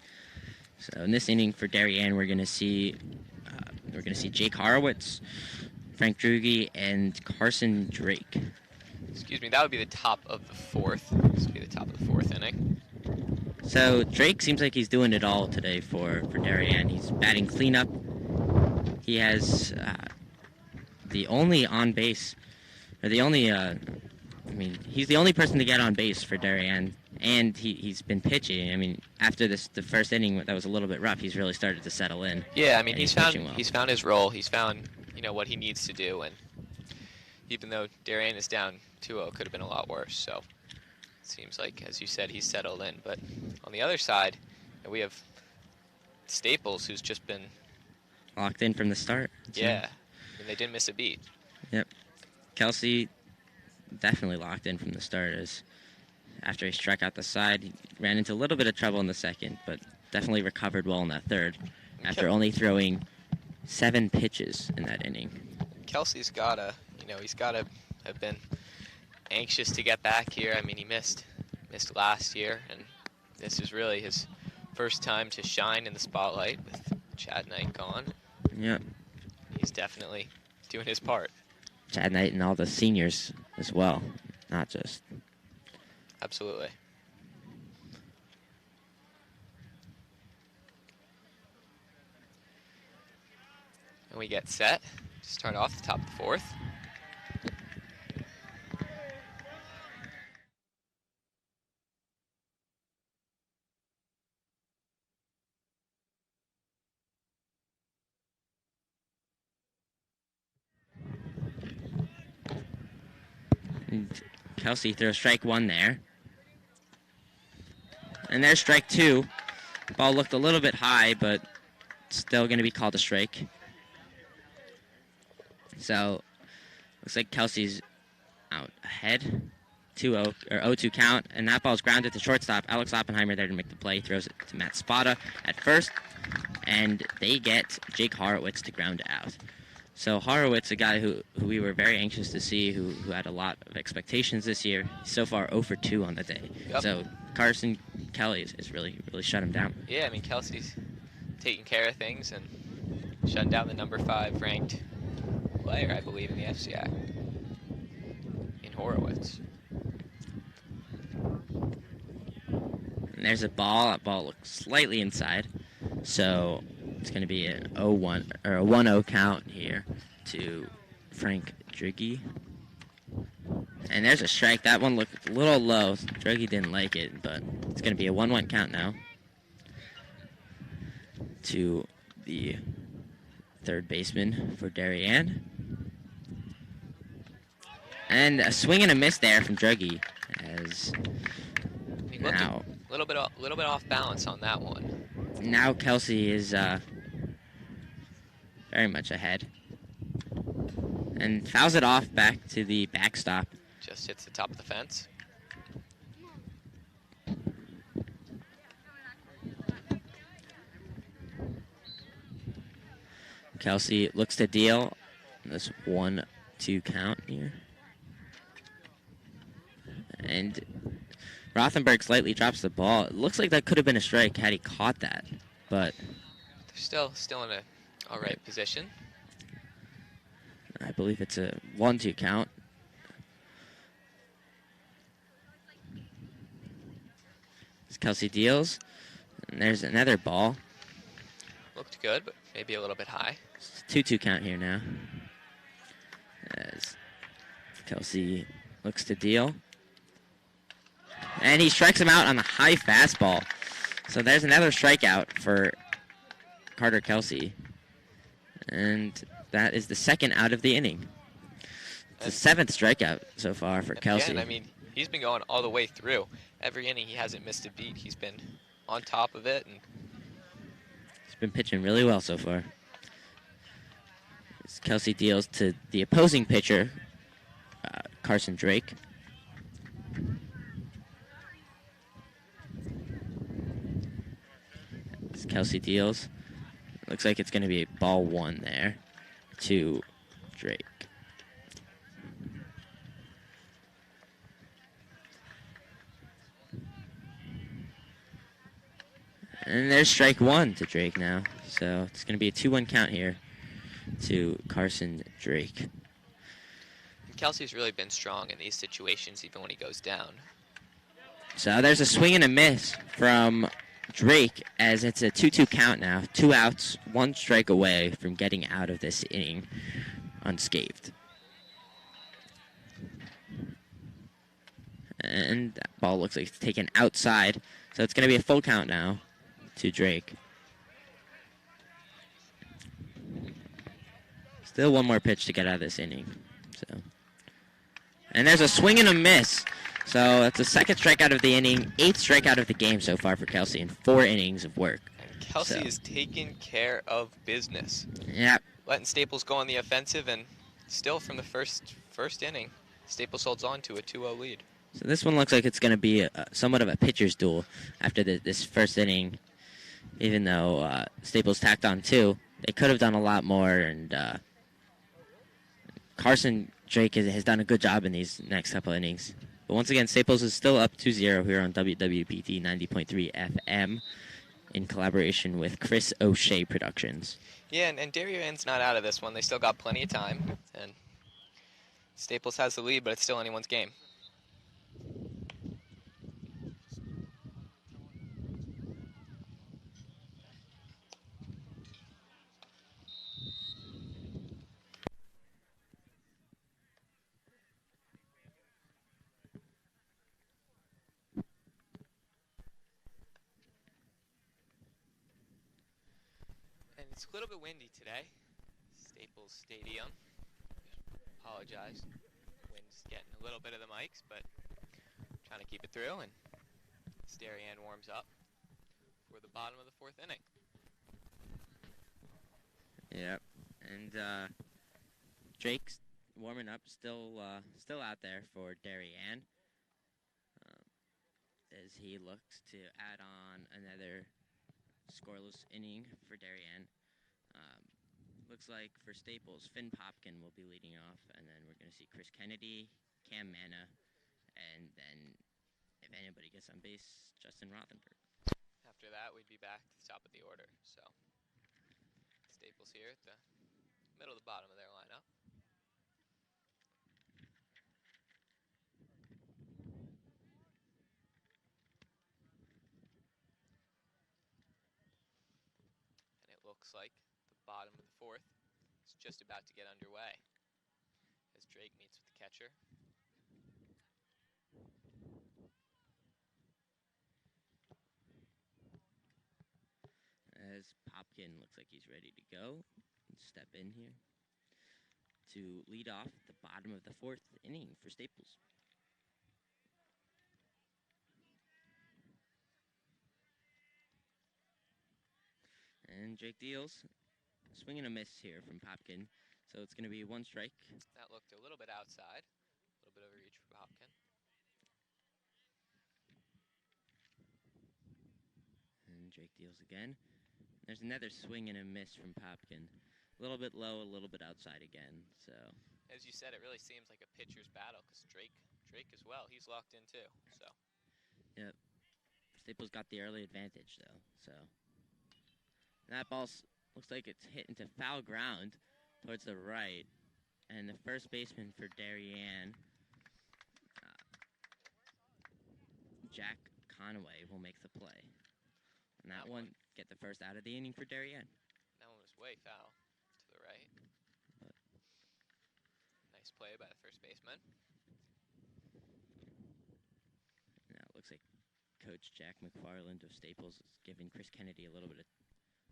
[SPEAKER 1] So in this inning for Darien, we're going to see Jake Horowitz, Frank Drugi, and Carson Drake.
[SPEAKER 2] Excuse me, that would be the top of the 4th. This would be the top of the 4th inning.
[SPEAKER 1] So Drake seems like he's doing it all today for Darien. He's batting cleanup. He has the only on base, or the only, he's the only person to get on base for Darien, and he's been pitching. I mean, after the first inning that was a little bit rough, he's really started to settle in.
[SPEAKER 2] Yeah, I mean,
[SPEAKER 1] and
[SPEAKER 2] he's
[SPEAKER 1] pitching well.
[SPEAKER 2] found his role. He's found, what he needs to do, and even though Darien is down 2-0, could have been a lot worse, so it seems like, as you said, he's settled in. But on the other side, we have Staples, who's just been
[SPEAKER 1] Locked in from the start.
[SPEAKER 2] yeah, and they didn't miss a beat.
[SPEAKER 1] Yep. Kelsey definitely locked in from the start, as after he struck out the side, he ran into a little bit of trouble in the second, but definitely recovered well in that third after only throwing 7 pitches in that inning.
[SPEAKER 2] Kelsey's gotta, he's gotta have been anxious to get back here. I mean, he missed last year, and this is really his first time to shine in the spotlight with Chad Knight gone.
[SPEAKER 1] Yep.
[SPEAKER 2] He's definitely doing his part.
[SPEAKER 1] Chad Knight and all the seniors as well, not just.
[SPEAKER 2] Absolutely. And we get set to start off the top of the fourth.
[SPEAKER 1] And Kelsey throws strike one there. And there's strike two. Ball looked a little bit high, but still going to be called a strike. So, looks like Kelsey's out ahead. 2-0 or 0-2 count, and that ball's grounded to shortstop. Alex Oppenheimer there to make the play. Throws it to Matt Spada at first, and they get Jake Horowitz to ground out. So Horowitz, a guy who we were very anxious to see, who had a lot of expectations this year. So far 0 for 2 on the day.
[SPEAKER 2] Yep.
[SPEAKER 1] So Carson Kelly is really shut him down.
[SPEAKER 2] Yeah, I mean, Kelsey's taking care of things and shutting down the number 5 ranked player, I believe, in the FCI, in Horowitz.
[SPEAKER 1] And there's a ball. That ball looks slightly inside. So it's going to be an 0-1 or a 1-0 count here to Frank Driggy. And there's a strike. That one looked a little low. Driggy didn't like it, but it's going to be a 1-1 count now to the third baseman for Darien. And a swing and a miss there from Druggy, as
[SPEAKER 2] He looked
[SPEAKER 1] now
[SPEAKER 2] a little bit off balance on that one.
[SPEAKER 1] now Kelsey is very much ahead, and fouls it off back to the backstop.
[SPEAKER 2] Just hits the top of the fence.
[SPEAKER 1] Kelsey looks to deal this 1-2 count here. And Rothenberg slightly drops the ball. It looks like that could have been a strike had he caught that, but
[SPEAKER 2] They're still in a all right position.
[SPEAKER 1] I believe it's a 1-2 count. As Kelsey deals, and there's another ball.
[SPEAKER 2] Looked good, but maybe a little bit high.
[SPEAKER 1] It's a 2-2 count here now. As Kelsey looks to deal. And he strikes him out on the high fastball. So there's another strikeout for Carter Kelsey. And that is the second out of the inning. It's the seventh strikeout so far for Kelsey.
[SPEAKER 2] Again, I mean, he's been going all the way through. Every inning he hasn't missed a beat. He's been on top of it. And
[SPEAKER 1] He's been pitching really well so far. As Kelsey deals to the opposing pitcher, Carson Drake. As Kelsey deals, looks like it's going to be ball 1 there to Drake. And there's strike 1 to Drake now. So it's going to be a 2-1 count here to Carson Drake.
[SPEAKER 2] Kelsey's really been strong in these situations, even when he goes down.
[SPEAKER 1] So there's a swing and a miss from Drake, as it's a 2-2 count now. 2 outs, 1 strike away from getting out of this inning unscathed. And that ball looks like it's taken outside. So it's going to be a full count now to Drake. Still 1 more pitch to get out of this inning. So, and there's a swing and a miss. So that's the second strikeout of the inning, 8th strikeout of the game so far for Kelsey in 4 innings of work.
[SPEAKER 2] And Kelsey is taking care of business.
[SPEAKER 1] Yep.
[SPEAKER 2] Letting Staples go on the offensive, and still from the first inning, Staples holds on to a 2-0 lead.
[SPEAKER 1] So this one looks like it's going to be somewhat of a pitcher's duel after this first inning. Even though Staples tacked on 2, they could have done a lot more, and Carson Drake has done a good job in these next couple innings. But once again, Staples is still up 2-0 here on WWPT 90.3 FM in collaboration with Chris O'Shea Productions.
[SPEAKER 2] Yeah, and Darien's not out of this one. They still got plenty of time. And Staples has the lead, but it's still anyone's game. And it's a little bit windy today. Staples Stadium. Apologize. Wind's getting a little bit of the mics, but trying to keep it through. And Darien warms up for the bottom of the fourth inning.
[SPEAKER 1] Yep. And Drake's warming up, still out there for Darien, as he looks to add on another scoreless inning for Darien. Looks like for Staples, Finn Popkin will be leading off, and then we're going to see Chris Kennedy, Cam Manna, and then, if anybody gets on base, Justin Rothenberg.
[SPEAKER 2] After that, we'd be back to the top of the order. So Staples here at the middle of the bottom of their lineup. And it looks like the bottom of the fourth is just about to get underway as Drake meets with the catcher.
[SPEAKER 1] As Popkin looks like he's ready to go, step in here to lead off the bottom of the fourth inning for Staples. And Jake deals. Swing and a miss here from Popkin. So it's going to be one strike.
[SPEAKER 2] That looked a little bit outside. A little bit of a reach for Popkin.
[SPEAKER 1] And Drake deals again. There's another swing and a miss from Popkin. A little bit low, a little bit outside again. So,
[SPEAKER 2] as you said, it really seems like a pitcher's battle because Drake as well, he's locked in too. So,
[SPEAKER 1] yep. Staples got the early advantage though. So, that ball looks like it's hit into foul ground towards the right, and the first baseman for Darien, Jack Conway, will make the play. And that one get the first out of the inning for Darien.
[SPEAKER 2] That one was way foul to the right. But nice play by the first baseman.
[SPEAKER 1] Now it looks like Coach Jack McFarland of Staples is giving Chris Kennedy a little bit of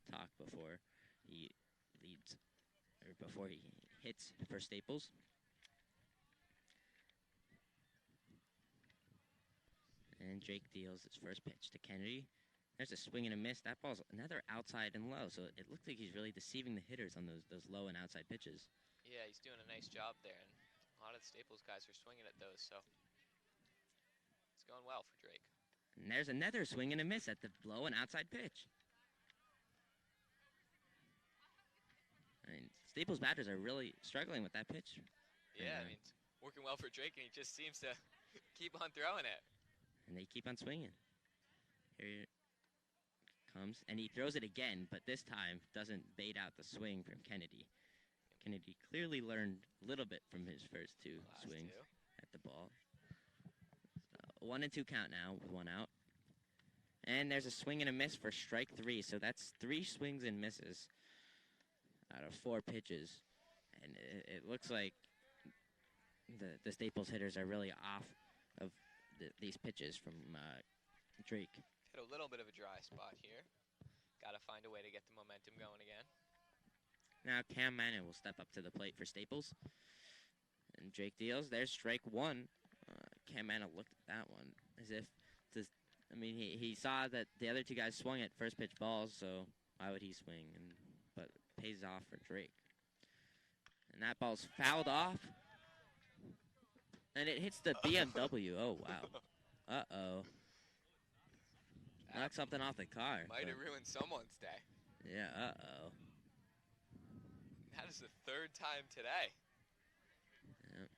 [SPEAKER 1] talk before he leads, or before he hits for Staples. And Drake deals its first pitch to Kennedy. There's a swing and a miss. That ball's another outside and low, so it looks like he's really deceiving the hitters on those low and outside pitches.
[SPEAKER 2] Yeah, he's doing a nice job there, and a lot of the Staples guys are swinging at those, so it's going well for Drake.
[SPEAKER 1] And there's another swing and a miss at the low and outside pitch. I mean, Staples batters are really struggling with that pitch.
[SPEAKER 2] Yeah, I mean, it's working well for Drake, and he just seems to keep on throwing it.
[SPEAKER 1] And they keep on swinging. Here it comes, and he throws it again, but this time doesn't bait out the swing from Kennedy. Kennedy clearly learned a little bit from his first two swings at the ball. So 1-2 count now with one out. And there's a swing and a miss for strike three, so that's 3 swings and misses out of 4 pitches. And it looks like the Staples hitters are really off of these pitches from Drake.
[SPEAKER 2] Hit a little bit of a dry spot here. Got to find a way to get the momentum going again.
[SPEAKER 1] Now Cam Manna will step up to the plate for Staples. And Drake deals. There's strike one. Cam Manna looked at that one as if, he saw that the other 2 guys swung at first pitch balls, so why would he swing? But it pays off for Drake. And that ball's fouled off. And it hits the BMW. Oh, wow. Uh-oh. Knocked something off the car.
[SPEAKER 2] Might have ruined someone's day.
[SPEAKER 1] Yeah, uh-oh.
[SPEAKER 2] That is the 3rd time today.
[SPEAKER 1] Yep.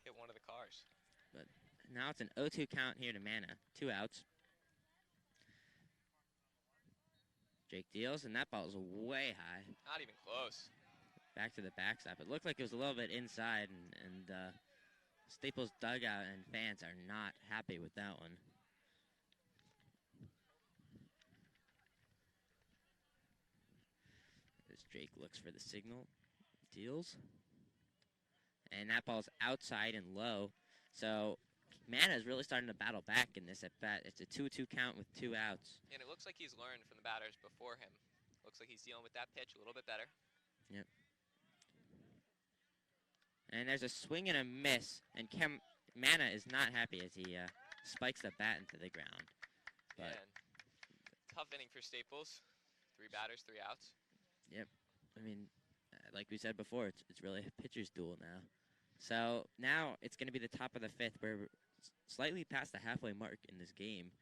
[SPEAKER 2] Hit one of the cars.
[SPEAKER 1] But now it's an 0-2 count here to Manna. 2 outs. Drake deals, and that ball's way high.
[SPEAKER 2] Not even close.
[SPEAKER 1] Back to the backstop. It looked like it was a little bit inside, and Staples dugout and fans are not happy with that one. As Drake looks for the signal, deals. And that ball's outside and low. So Mana is really starting to battle back in this at bat. It's a 2-2 count with 2 outs.
[SPEAKER 2] And it looks like he's learned from the batters before him. Looks like he's dealing with that pitch a little bit better.
[SPEAKER 1] Yep. And there's a swing and a miss, and Mana is not happy as he spikes the bat into the ground. But
[SPEAKER 2] And tough inning for Staples. 3 batters, 3 outs.
[SPEAKER 1] Yep. I mean, like we said before, it's really a pitcher's duel now. So now it's going to be the top of the 5th. We're slightly past the halfway mark in this game.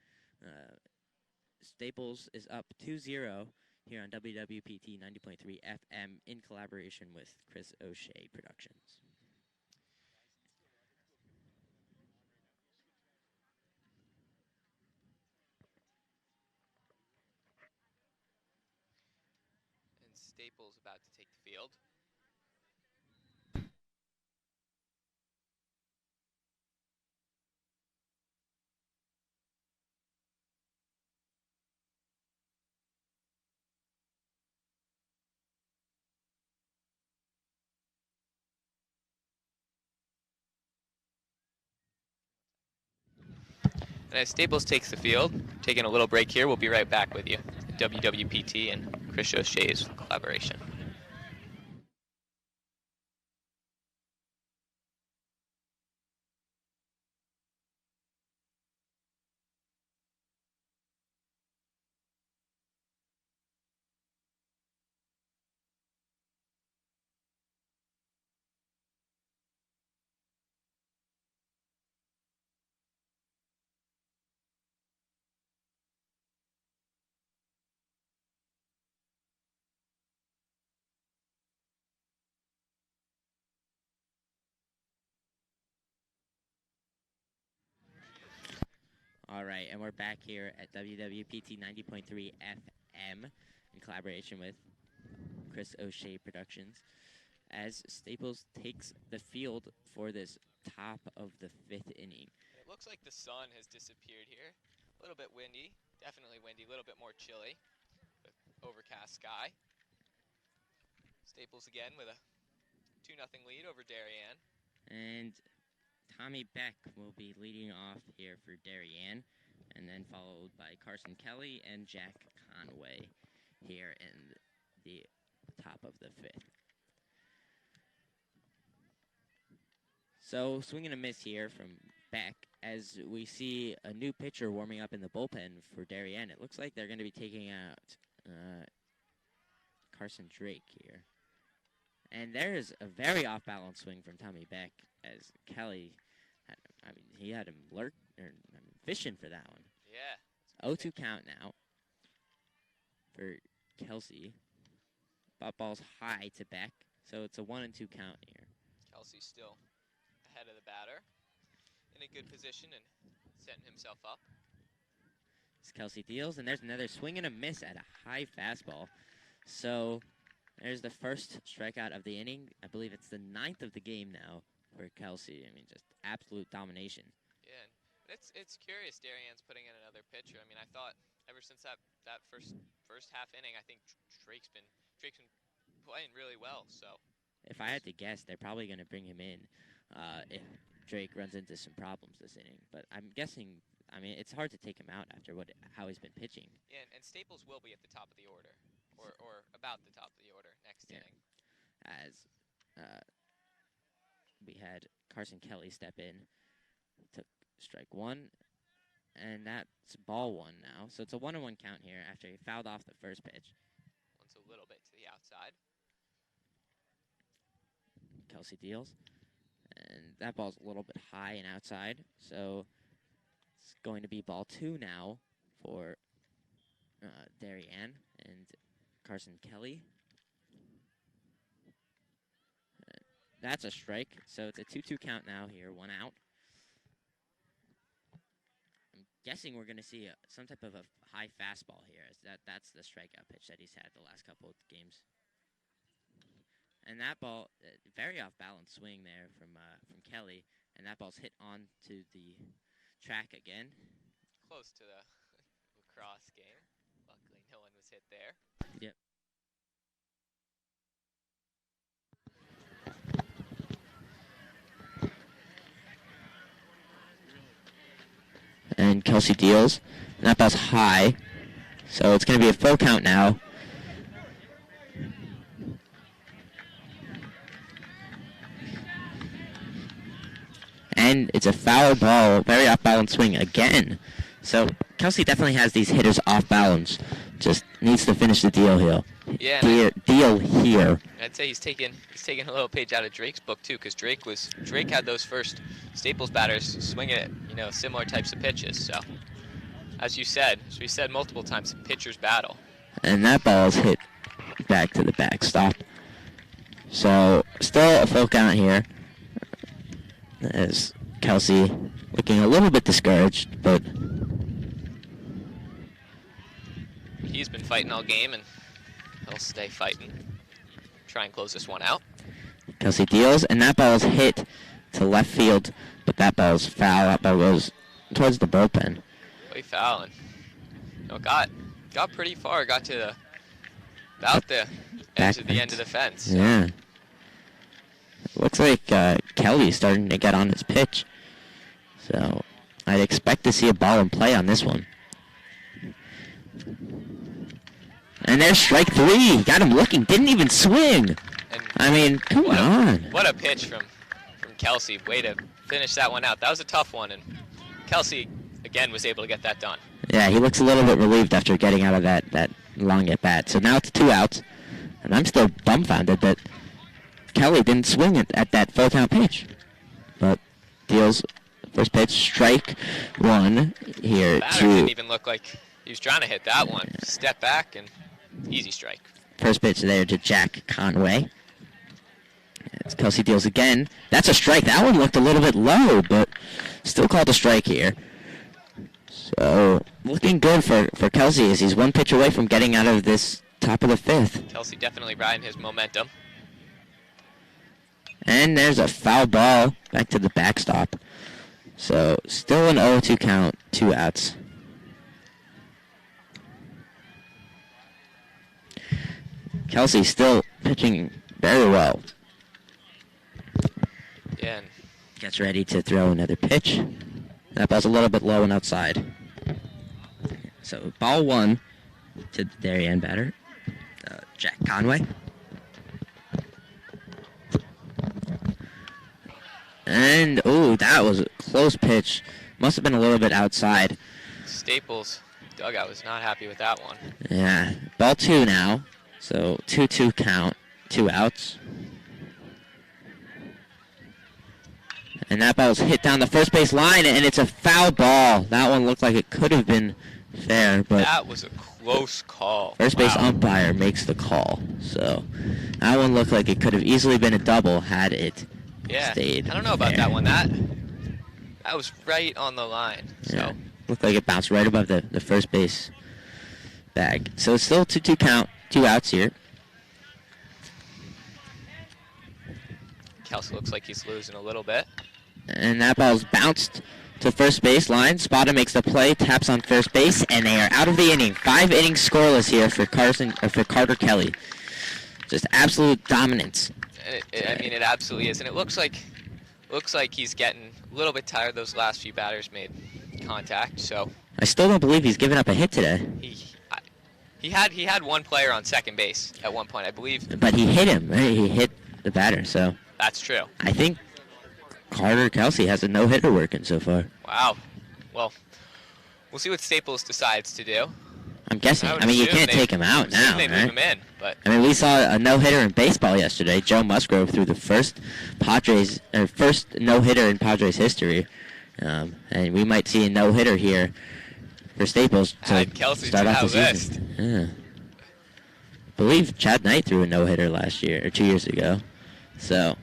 [SPEAKER 1] Staples is up 2-0 here on WWPT 90.3 FM in collaboration with Chris O'Shea Productions.
[SPEAKER 2] And Staples about to take the field. And as Staples takes the field, taking a little break here, we'll be right back with you. WWPT and Chris O'Shea's collaboration.
[SPEAKER 1] All right, and we're back here at WWPT 90.3 FM in collaboration with Chris O'Shea Productions as Staples takes the field for this top of the 5th inning.
[SPEAKER 2] It looks like the sun has disappeared here. A little bit windy, definitely windy, a little bit more chilly with overcast sky. Staples again with a 2-0 lead over Darien.
[SPEAKER 1] And Tommy Beck will be leading off here for Darien, and then followed by Carson Kelly and Jack Conway here in the top of the 5th. So swing and a miss here from Beck as we see a new pitcher warming up in the bullpen for Darien. It looks like they're going to be taking out Carson Drake here. And there is a very off-balance swing from Tommy Beck as Kelly, he had him fishing for that one.
[SPEAKER 2] Yeah.
[SPEAKER 1] 0-2 count now for Kelsey. Ball's high to Beck, so it's a 1-2 count here.
[SPEAKER 2] Kelsey still ahead of the batter, in a good position and setting himself up.
[SPEAKER 1] As Kelsey deals, and there's another swing and a miss at a high fastball. So there's the first strikeout of the inning. I believe it's the 9th of the game now for Kelsey. I mean, just absolute domination.
[SPEAKER 2] Yeah, and it's curious Darien's putting in another pitcher. I mean, I thought ever since that first half inning, I think Drake's been playing really well. So
[SPEAKER 1] if I had to guess, they're probably going to bring him in if Drake runs into some problems this inning. But I'm guessing, I mean, it's hard to take him out after how he's been pitching.
[SPEAKER 2] Yeah, and Staples will be at the top of the order, or about the top of the order next inning.
[SPEAKER 1] As we had Carson Kelly step in, took strike 1, and that's ball 1 now. So it's a 1-1 count here after he fouled off the first pitch.
[SPEAKER 2] One's a little bit to the outside.
[SPEAKER 1] Kelsey deals, and that ball's a little bit high and outside. So it's going to be ball 2 now for Darien and Carson Kelly. That's a strike, so it's a 2-2 count now here, 1 out. I'm guessing we're going to see some type of a high fastball here. That's the strikeout pitch that he's had the last couple of games. And that ball, very off-balance swing there from Kelly, And that ball's hit onto the track again.
[SPEAKER 2] Close to the lacrosse game. Luckily, no one was hit there.
[SPEAKER 1] Yep. And Kelsey deals. And that ball's high. So it's going to be a full count now. And it's a foul ball, very off-balance swing again. So Kelsey definitely has these hitters off balance. Just needs to finish the deal here.
[SPEAKER 2] Yeah.
[SPEAKER 1] Deal here.
[SPEAKER 2] I'd say he's taking a little page out of Drake's book too, because Drake had those first Staples batters swinging at similar types of pitches. So as we said multiple times, pitchers battle.
[SPEAKER 1] And that ball's hit back to the backstop. So still a full count here. As Kelsey looking a little bit discouraged, but
[SPEAKER 2] he's been fighting all game, and he'll stay fighting. Try and close this one out.
[SPEAKER 1] Kelsey deals, and that ball's hit to left field, but that ball's foul. That ball goes towards the bullpen.
[SPEAKER 2] Way foul, and got pretty far. Got to about the edge of the end of the fence. So.
[SPEAKER 1] Yeah. Looks like Kelly's starting to get on his pitch. So I'd expect to see a ball in play on this one. And there's strike three. Got him looking. Didn't even swing.
[SPEAKER 2] And
[SPEAKER 1] I mean, come on.
[SPEAKER 2] What a pitch from Kelsey. Way to finish that one out. That was a tough one, and Kelsey, again, was able to get that done.
[SPEAKER 1] Yeah, he looks a little bit relieved after getting out of that long at bat. So now it's 2 outs. And I'm still dumbfounded that Kelly didn't swing at that full count pitch. But deals first pitch, strike one here.
[SPEAKER 2] Batter didn't even look like he was trying to hit that one. Step back and easy strike.
[SPEAKER 1] First pitch there to Jack Conway. It's Kelsey deals again. That's a strike. That one looked a little bit low, but still called a strike here. So looking good for Kelsey as he's one pitch away from getting out of this top of the fifth.
[SPEAKER 2] Kelsey definitely riding his momentum.
[SPEAKER 1] And there's a foul ball back to the backstop. So still an 0-2 count, 2 outs. Kelsey still pitching very well.
[SPEAKER 2] Yeah.
[SPEAKER 1] Gets ready to throw another pitch. That ball's a little bit low and outside. So ball one to the Darien batter, Jack Conway. And, oh, that was a close pitch. Must have been a little bit outside.
[SPEAKER 2] Staples dugout was not happy with that one.
[SPEAKER 1] Yeah. Ball 2 now. So 2-2 count, 2 outs. And that ball's hit down the first base line, and it's a foul ball. That one looked like it could have been fair, but
[SPEAKER 2] that was a close call.
[SPEAKER 1] First base umpire makes the call. So that one looked like it could have easily been a double had it stayed.
[SPEAKER 2] I don't know about that one. That was right on the line. So
[SPEAKER 1] yeah. Looked like it bounced right above the first base bag. So it's still 2-2 count, 2 outs here.
[SPEAKER 2] Kelsey looks like he's losing a little bit.
[SPEAKER 1] And that ball's bounced to first base line. Spada makes the play, taps on first base, and they are out of the inning. 5 innings scoreless here for Carter Kelly. Just absolute dominance.
[SPEAKER 2] I mean, it absolutely is, and it looks like he's getting a little bit tired. Those last few batters made contact, so
[SPEAKER 1] I still don't believe he's given up a hit today.
[SPEAKER 2] He had one player on second base at one point, I believe.
[SPEAKER 1] But he hit him. Right? He hit the batter, so
[SPEAKER 2] that's true.
[SPEAKER 1] I think Carter Kelsey has a no-hitter working so far.
[SPEAKER 2] Wow. Well, we'll see what Staples decides to do.
[SPEAKER 1] I'm guessing. I mean, you can't take him out now,
[SPEAKER 2] they
[SPEAKER 1] right?
[SPEAKER 2] move him in, but
[SPEAKER 1] I mean, we saw a no-hitter in baseball yesterday. Joe Musgrove threw the first no-hitter in Padres history, and we might see a no-hitter here for Staples to start off the season. Yeah. I believe Chad Knight threw a no-hitter last year or 2 years ago, so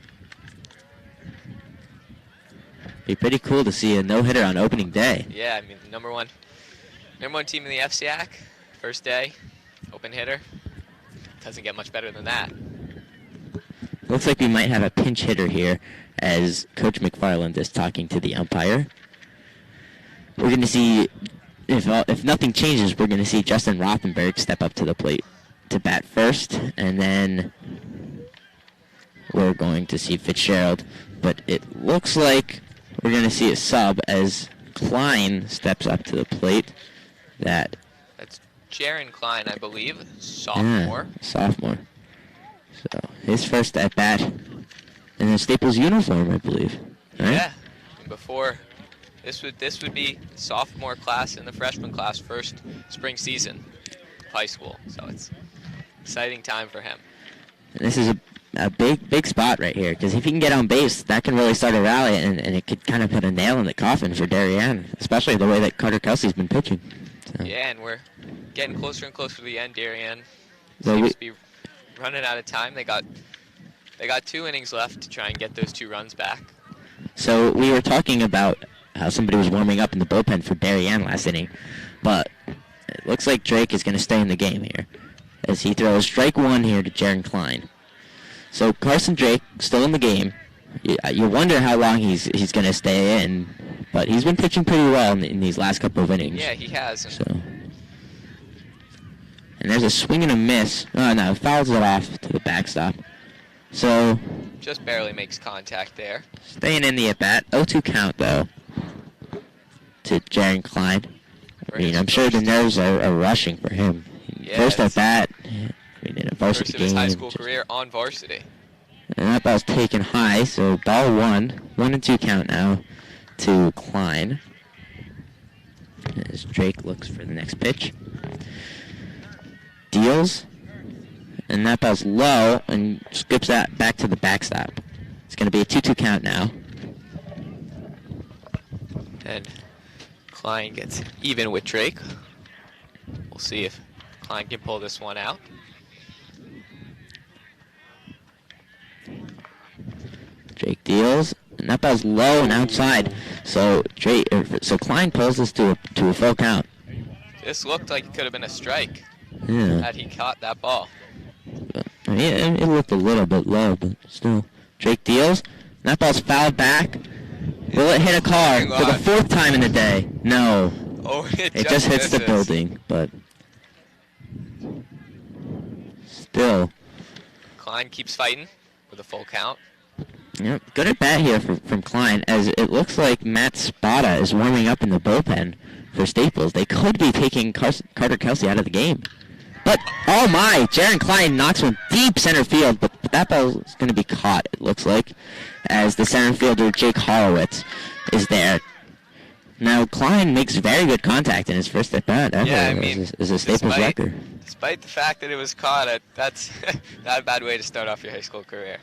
[SPEAKER 1] be pretty cool to see a no-hitter on opening day.
[SPEAKER 2] Yeah, I mean, number one team in the FCAC, first day, open hitter. Doesn't get much better than that.
[SPEAKER 1] Looks like we might have a pinch hitter here as Coach McFarland is talking to the umpire. We're going to see, if nothing changes, we're going to see Justin Rothenberg step up to the plate to bat first, and then we're going to see Fitzgerald. But it looks like we're going to see a sub as Klein steps up to the plate. That's
[SPEAKER 2] Jaron Klein, I believe, sophomore.
[SPEAKER 1] Yeah, sophomore. So his first at bat in the Staples uniform, I believe. Right?
[SPEAKER 2] Yeah. And before this would be sophomore class and the freshman class first spring season of high school. So it's exciting time for him.
[SPEAKER 1] And this is a big spot right here, because if he can get on base, that can really start a rally, and it could kind of put a nail in the coffin for Darien, especially the way that Carter Kelsey's been pitching. So.
[SPEAKER 2] Yeah, and we're getting closer and closer to the end. Darien
[SPEAKER 1] Well,
[SPEAKER 2] seems to be running out of time. They got 2 innings left to try and get those 2 runs back.
[SPEAKER 1] So we were talking about how somebody was warming up in the bullpen for Darien last inning, but it looks like Drake is going to stay in the game here as he throws strike 1 here to Jaron Klein. So Carson Drake still in the game. You wonder how long he's going to stay in, but he's been pitching pretty well in these last couple of innings.
[SPEAKER 2] Yeah, he has.
[SPEAKER 1] So, and there's a swing and a miss. Oh no, fouls it off to the backstop. So
[SPEAKER 2] just barely makes contact there.
[SPEAKER 1] Staying in the at bat. 0-2 count though to Jaron Klein. I mean, I'm sure the nerves are rushing for him.
[SPEAKER 2] Yeah,
[SPEAKER 1] first at bat. I mean, in a varsity
[SPEAKER 2] first of his
[SPEAKER 1] game.
[SPEAKER 2] high school career on varsity.
[SPEAKER 1] And that ball's taken high, so ball 1. 1-2 count now to Klein. As Drake looks for the next pitch. Deals. And that ball's low and skips that back to the backstop. It's going to be a 2-2 count now.
[SPEAKER 2] And Klein gets even with Drake. We'll see if Klein can pull this one out.
[SPEAKER 1] Drake deals, and that ball's low and outside. So Klein pulls this to a full count.
[SPEAKER 2] This looked like it could have been a strike had he caught that ball.
[SPEAKER 1] I mean, it looked a little bit low, but still. Drake deals, and that ball's fouled back. Will it hit a car for the 4th time in the day? No.
[SPEAKER 2] Oh,
[SPEAKER 1] it just hits the building, but still.
[SPEAKER 2] Klein keeps fighting with a full count.
[SPEAKER 1] Yep, good at bat here from Klein, as it looks like Matt Spada is warming up in the bullpen for Staples. They could be taking Carter Kelsey out of the game. But, oh my, Jaron Klein knocks one deep center field, but that ball is going to be caught, it looks like, as the center fielder Jake Horowitz is there. Now, Klein makes very good contact in his first at-bat ever.
[SPEAKER 2] Yeah, I mean,
[SPEAKER 1] is a Staples record.
[SPEAKER 2] Despite the fact that it was caught, that's not a bad way to start off your high school career.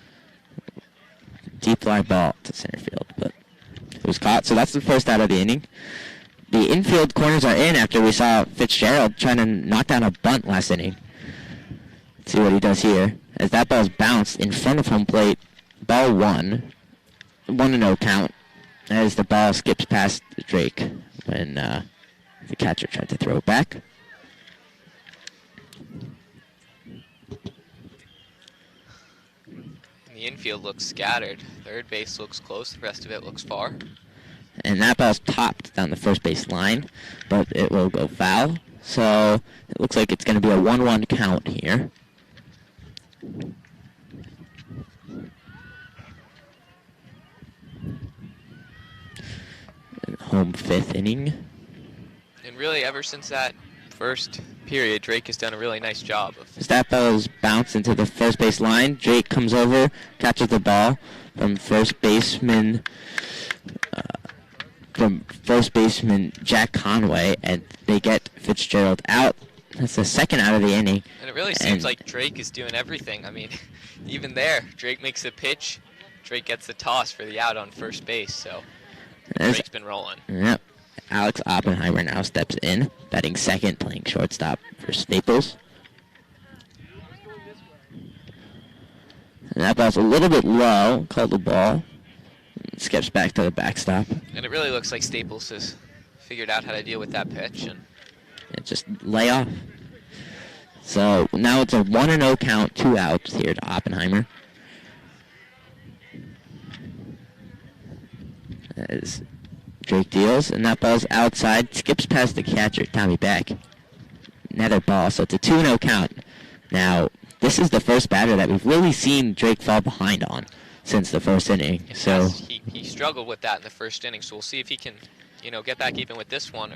[SPEAKER 1] Deep fly ball to center field, but it was caught, so that's the first out of the inning. The infield corners are in after we saw Fitzgerald trying to knock down a bunt last inning. Let's see what he does here. As that ball's bounced in front of home plate, ball 1. 1-0 count as the ball skips past Drake when the catcher tried to throw it back.
[SPEAKER 2] The infield looks scattered. Third base looks close. The rest of it looks far.
[SPEAKER 1] And that ball's popped down the first base line, but it will go foul. So it looks like it's going to be a 1-1 count here. And home 5th inning.
[SPEAKER 2] And really, ever since that first period, Drake has done a really nice job of.
[SPEAKER 1] As that ball's bounced into the first base line, Drake comes over, catches the ball from first baseman Jack Conway, and they get Fitzgerald out. That's the second out of the inning.
[SPEAKER 2] And it really seems like Drake is doing everything. I mean, even there, Drake makes the pitch, Drake gets the toss for the out on first base. So Drake's been rolling.
[SPEAKER 1] Yep. Alex Oppenheimer now steps in, batting second, playing shortstop for Staples. And that ball's a little bit low, called the ball. Skips back to the backstop.
[SPEAKER 2] And it really looks like Staples has figured out how to deal with that pitch. And
[SPEAKER 1] just lay off. So now it's a 1-0 count, 2 outs here to Oppenheimer. As Drake deals, and that ball's outside, skips past the catcher, Tommy Beck. Another ball, so it's a 2-0 count. Now, this is the first batter that we've really seen Drake fall behind on since the first inning. So
[SPEAKER 2] he struggled with that in the first inning, so we'll see if he can, get back even with this one.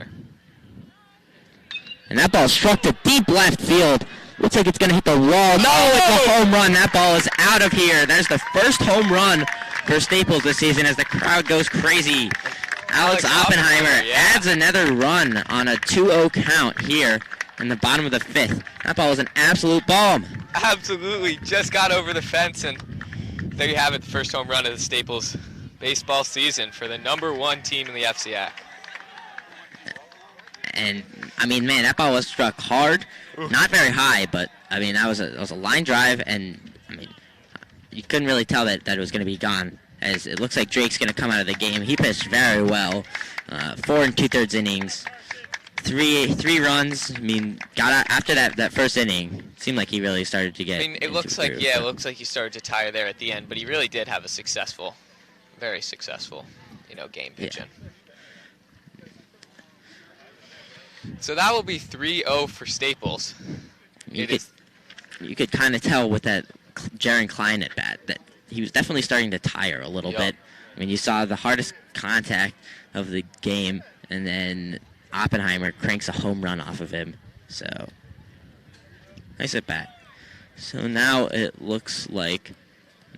[SPEAKER 1] And that ball struck to deep left field. Looks like it's going to hit the wall. No, it's a home run. That ball is out of here. There's the first home run for Staples this season as the crowd goes crazy. Alex Oppenheimer adds another run on a 2-0 count here in the bottom of the 5th. That ball was an absolute bomb.
[SPEAKER 2] Absolutely. Just got over the fence, and there you have it, the first home run of the Staples baseball season for the #1 team in the FCAC.
[SPEAKER 1] And, I mean, man, that ball was struck hard. Not very high, but, I mean, that was a line drive, and, I mean, you couldn't really tell that it was going to be gone, as it looks like Drake's going to come out of the game. He pitched very well. 4 2/3 innings. Three runs. I mean, got out after that first inning. It seemed like he really started to get.
[SPEAKER 2] I mean, it looks like he started to tire there at the end, but he really did have a very successful, game pitching.
[SPEAKER 1] Yeah.
[SPEAKER 2] So that will be 3-0 for Staples.
[SPEAKER 1] You could kind of tell with that Jaron Klein at bat that he was definitely starting to tire a little bit. I mean, you saw the hardest contact of the game, and then Oppenheimer cranks a home run off of him. So, nice at bat. So now it looks like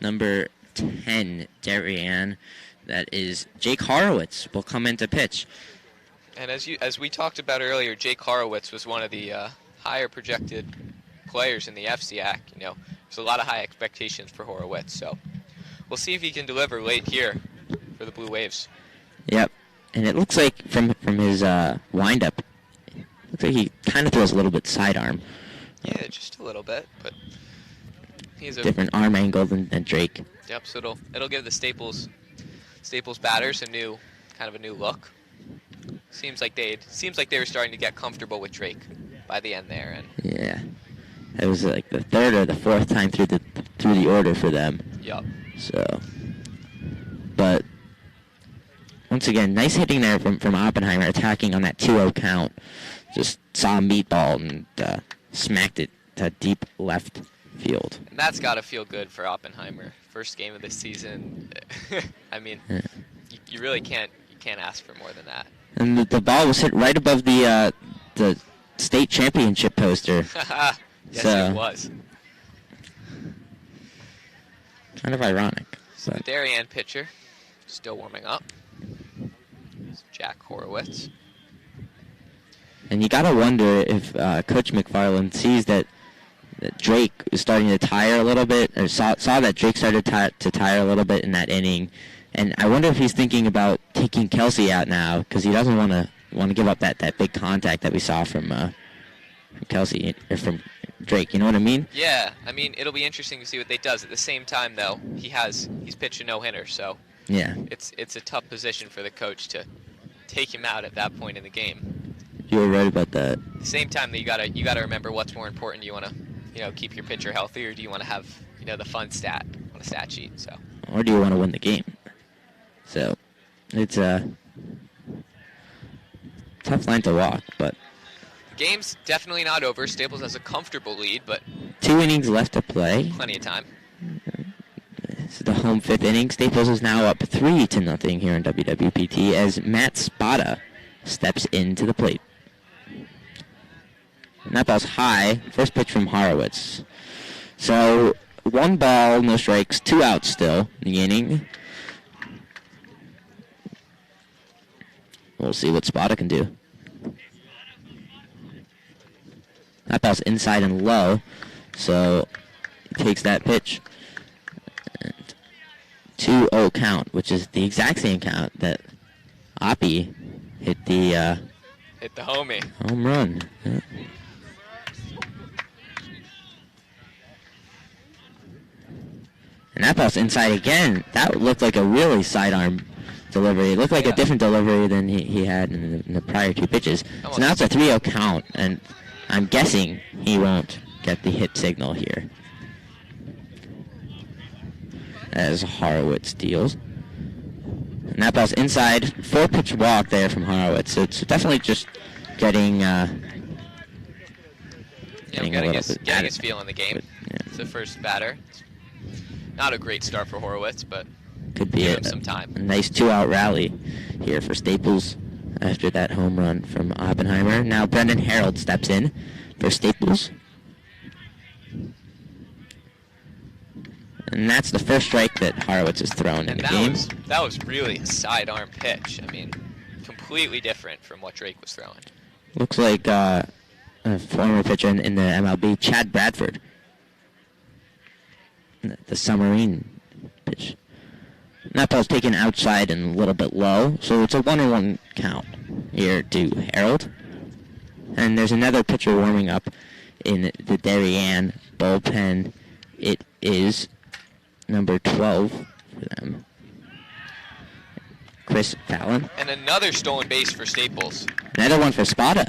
[SPEAKER 1] number 10, Darien, that is Jake Horowitz, will come in to pitch.
[SPEAKER 2] And as we talked about earlier, Jake Horowitz was one of the higher projected players in the FCAC. There's a lot of high expectations for Horowitz, so we'll see if he can deliver late here for the Blue Waves.
[SPEAKER 1] Yep, and it looks like from his windup, looks like he kind of throws a little bit sidearm.
[SPEAKER 2] Yeah, just a little bit, but he's a
[SPEAKER 1] different arm angle than Drake.
[SPEAKER 2] Yep, so it'll give the Staples batters a new look. Seems like they were starting to get comfortable with Drake by the end there, and
[SPEAKER 1] yeah, it was like the 3rd or the 4th time through the order for them.
[SPEAKER 2] Yep.
[SPEAKER 1] So, but once again, nice hitting there from Oppenheimer, attacking on that 2-0 count. Just saw a meatball and smacked it to deep left field.
[SPEAKER 2] And that's got to feel good for Oppenheimer. First game of the season. I mean,
[SPEAKER 1] yeah.
[SPEAKER 2] You really can't ask for more than that.
[SPEAKER 1] And the ball was hit right above the state championship poster.
[SPEAKER 2] Yes, it was.
[SPEAKER 1] Kind of ironic.
[SPEAKER 2] So the Darien pitcher, still warming up. It's Jack Horowitz.
[SPEAKER 1] And you gotta wonder if Coach McFarland sees that Drake is starting to tire a little bit, or saw that Drake started to tire a little bit in that inning. And I wonder if he's thinking about taking Kelsey out now because he doesn't want to give up that big contact that we saw from Kelsey or from Drake. You know what I mean?
[SPEAKER 2] Yeah, I mean it'll be interesting to see what they does. At the same time, though, he's pitched a no-hitter, so
[SPEAKER 1] yeah,
[SPEAKER 2] it's a tough position for the coach to take him out at that point in the game.
[SPEAKER 1] You were right about that.
[SPEAKER 2] At the same time, you gotta remember what's more important. Do you want to keep your pitcher healthy, or do you want to have the fun stat on a stat sheet? So.
[SPEAKER 1] Or do you want to win the game? So, it's a tough line to walk, but...
[SPEAKER 2] The game's definitely not over. Staples has a comfortable lead, but...
[SPEAKER 1] 2 innings left to play.
[SPEAKER 2] Plenty of time.
[SPEAKER 1] This is the home 5th inning. Staples is now up 3-0 here in WWPT as Matt Spada steps into the plate. And that ball's high. First pitch from Horowitz. So, 1 ball, no strikes, 2 outs still in the inning. We'll see what Spada can do. That ball's inside and low, so he takes that pitch. 2-0 count, which is the exact same count that Oppie hit the
[SPEAKER 2] homie
[SPEAKER 1] home run. Yeah. And that ball's inside again. That looked like a really sidearm delivery. It looked like a different delivery than he had in the prior 2 pitches. So now it's a 3-0 count, and I'm guessing he won't get the hit signal here. As Horowitz deals. And that ball's inside. 4-pitch walk there from Horowitz. So it's definitely just getting
[SPEAKER 2] Getting his feel in the game. Yeah. It's the first batter. Not a great start for Horowitz, but
[SPEAKER 1] could be
[SPEAKER 2] give him some time.
[SPEAKER 1] A nice 2-out rally here for Staples after that home run from Oppenheimer. Now Brendan Harold steps in for Staples. And that's the first strike that Horowitz has thrown in the game.
[SPEAKER 2] That was really a sidearm pitch. I mean, completely different from what Drake was throwing.
[SPEAKER 1] Looks like a former pitcher in the MLB, Chad Bradford. The submarine pitch. And that ball's taken outside and a little bit low, so it's a 1-1 count here to Harold. And there's another pitcher warming up in the Darien bullpen. It is number 12 for them, Chris Fallon.
[SPEAKER 2] And another stolen base for Staples.
[SPEAKER 1] Another one for Spada.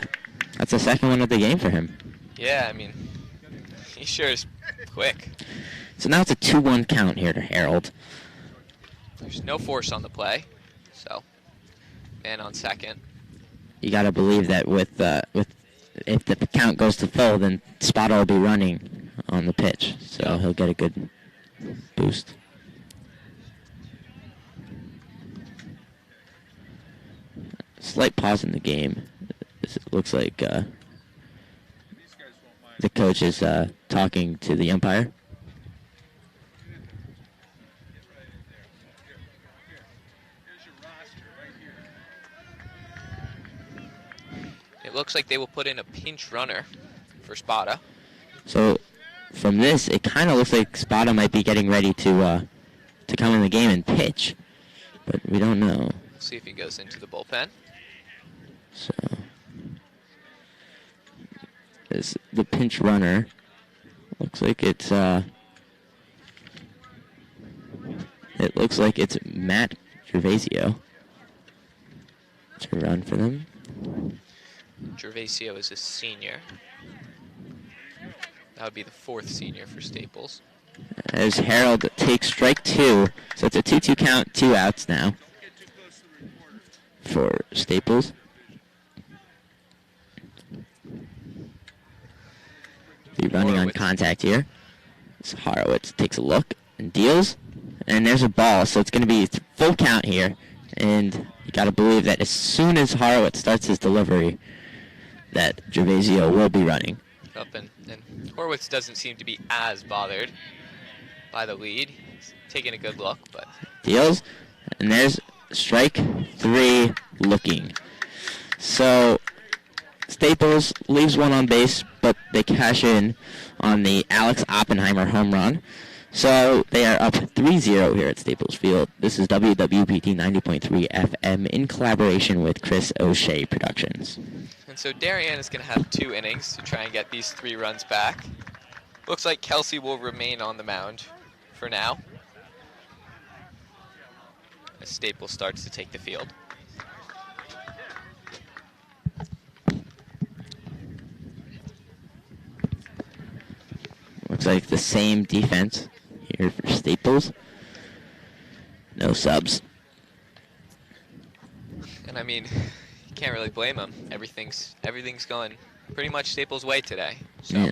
[SPEAKER 1] That's the second one of the game for him.
[SPEAKER 2] Yeah, I mean, he sure is quick.
[SPEAKER 1] So now it's a 2-1 count here to Harold.
[SPEAKER 2] There's no force on the play, so man on second.
[SPEAKER 1] You got to believe that with if the count goes to full, then Spada will be running on the pitch, so he'll get a good boost. Slight pause in the game. It looks like the coach is talking to the umpire.
[SPEAKER 2] It looks like they will put in a pinch runner for Spada.
[SPEAKER 1] So from this, it kind of looks like Spada might be getting ready to come in the game and pitch, but we don't know.
[SPEAKER 2] See if he goes into the bullpen.
[SPEAKER 1] So the pinch runner looks like it's Matt Gervasio to run for them.
[SPEAKER 2] Gervasio is a senior. That would be the 4th senior for Staples.
[SPEAKER 1] As Harold takes strike 2, so it's a 2-2 count, 2 outs now for Staples. Be running on contact here. So Horowitz takes a look and deals, and there's a ball, so it's going to be full count here, and you got to believe that as soon as Horowitz starts his delivery, that Gervasio will be running.
[SPEAKER 2] Up and Horowitz doesn't seem to be as bothered by the lead. He's taking a good look, but
[SPEAKER 1] deals, and there's strike 3 looking. So Staples leaves one on base, but they cash in on the Alex Oppenheimer home run. So they are up 3-0 here at Staples Field. This is WWPT 90.3 FM in collaboration with Chris O'Shea Productions.
[SPEAKER 2] And so Darien is going to have 2 innings to try and get these 3 runs back. Looks like Kelsey will remain on the mound for now, as Staples starts to take the field.
[SPEAKER 1] Looks like the same defense here for Staples. No subs.
[SPEAKER 2] And I mean, you can't really blame them. Everything's going pretty much Staples' way today. So
[SPEAKER 1] yeah.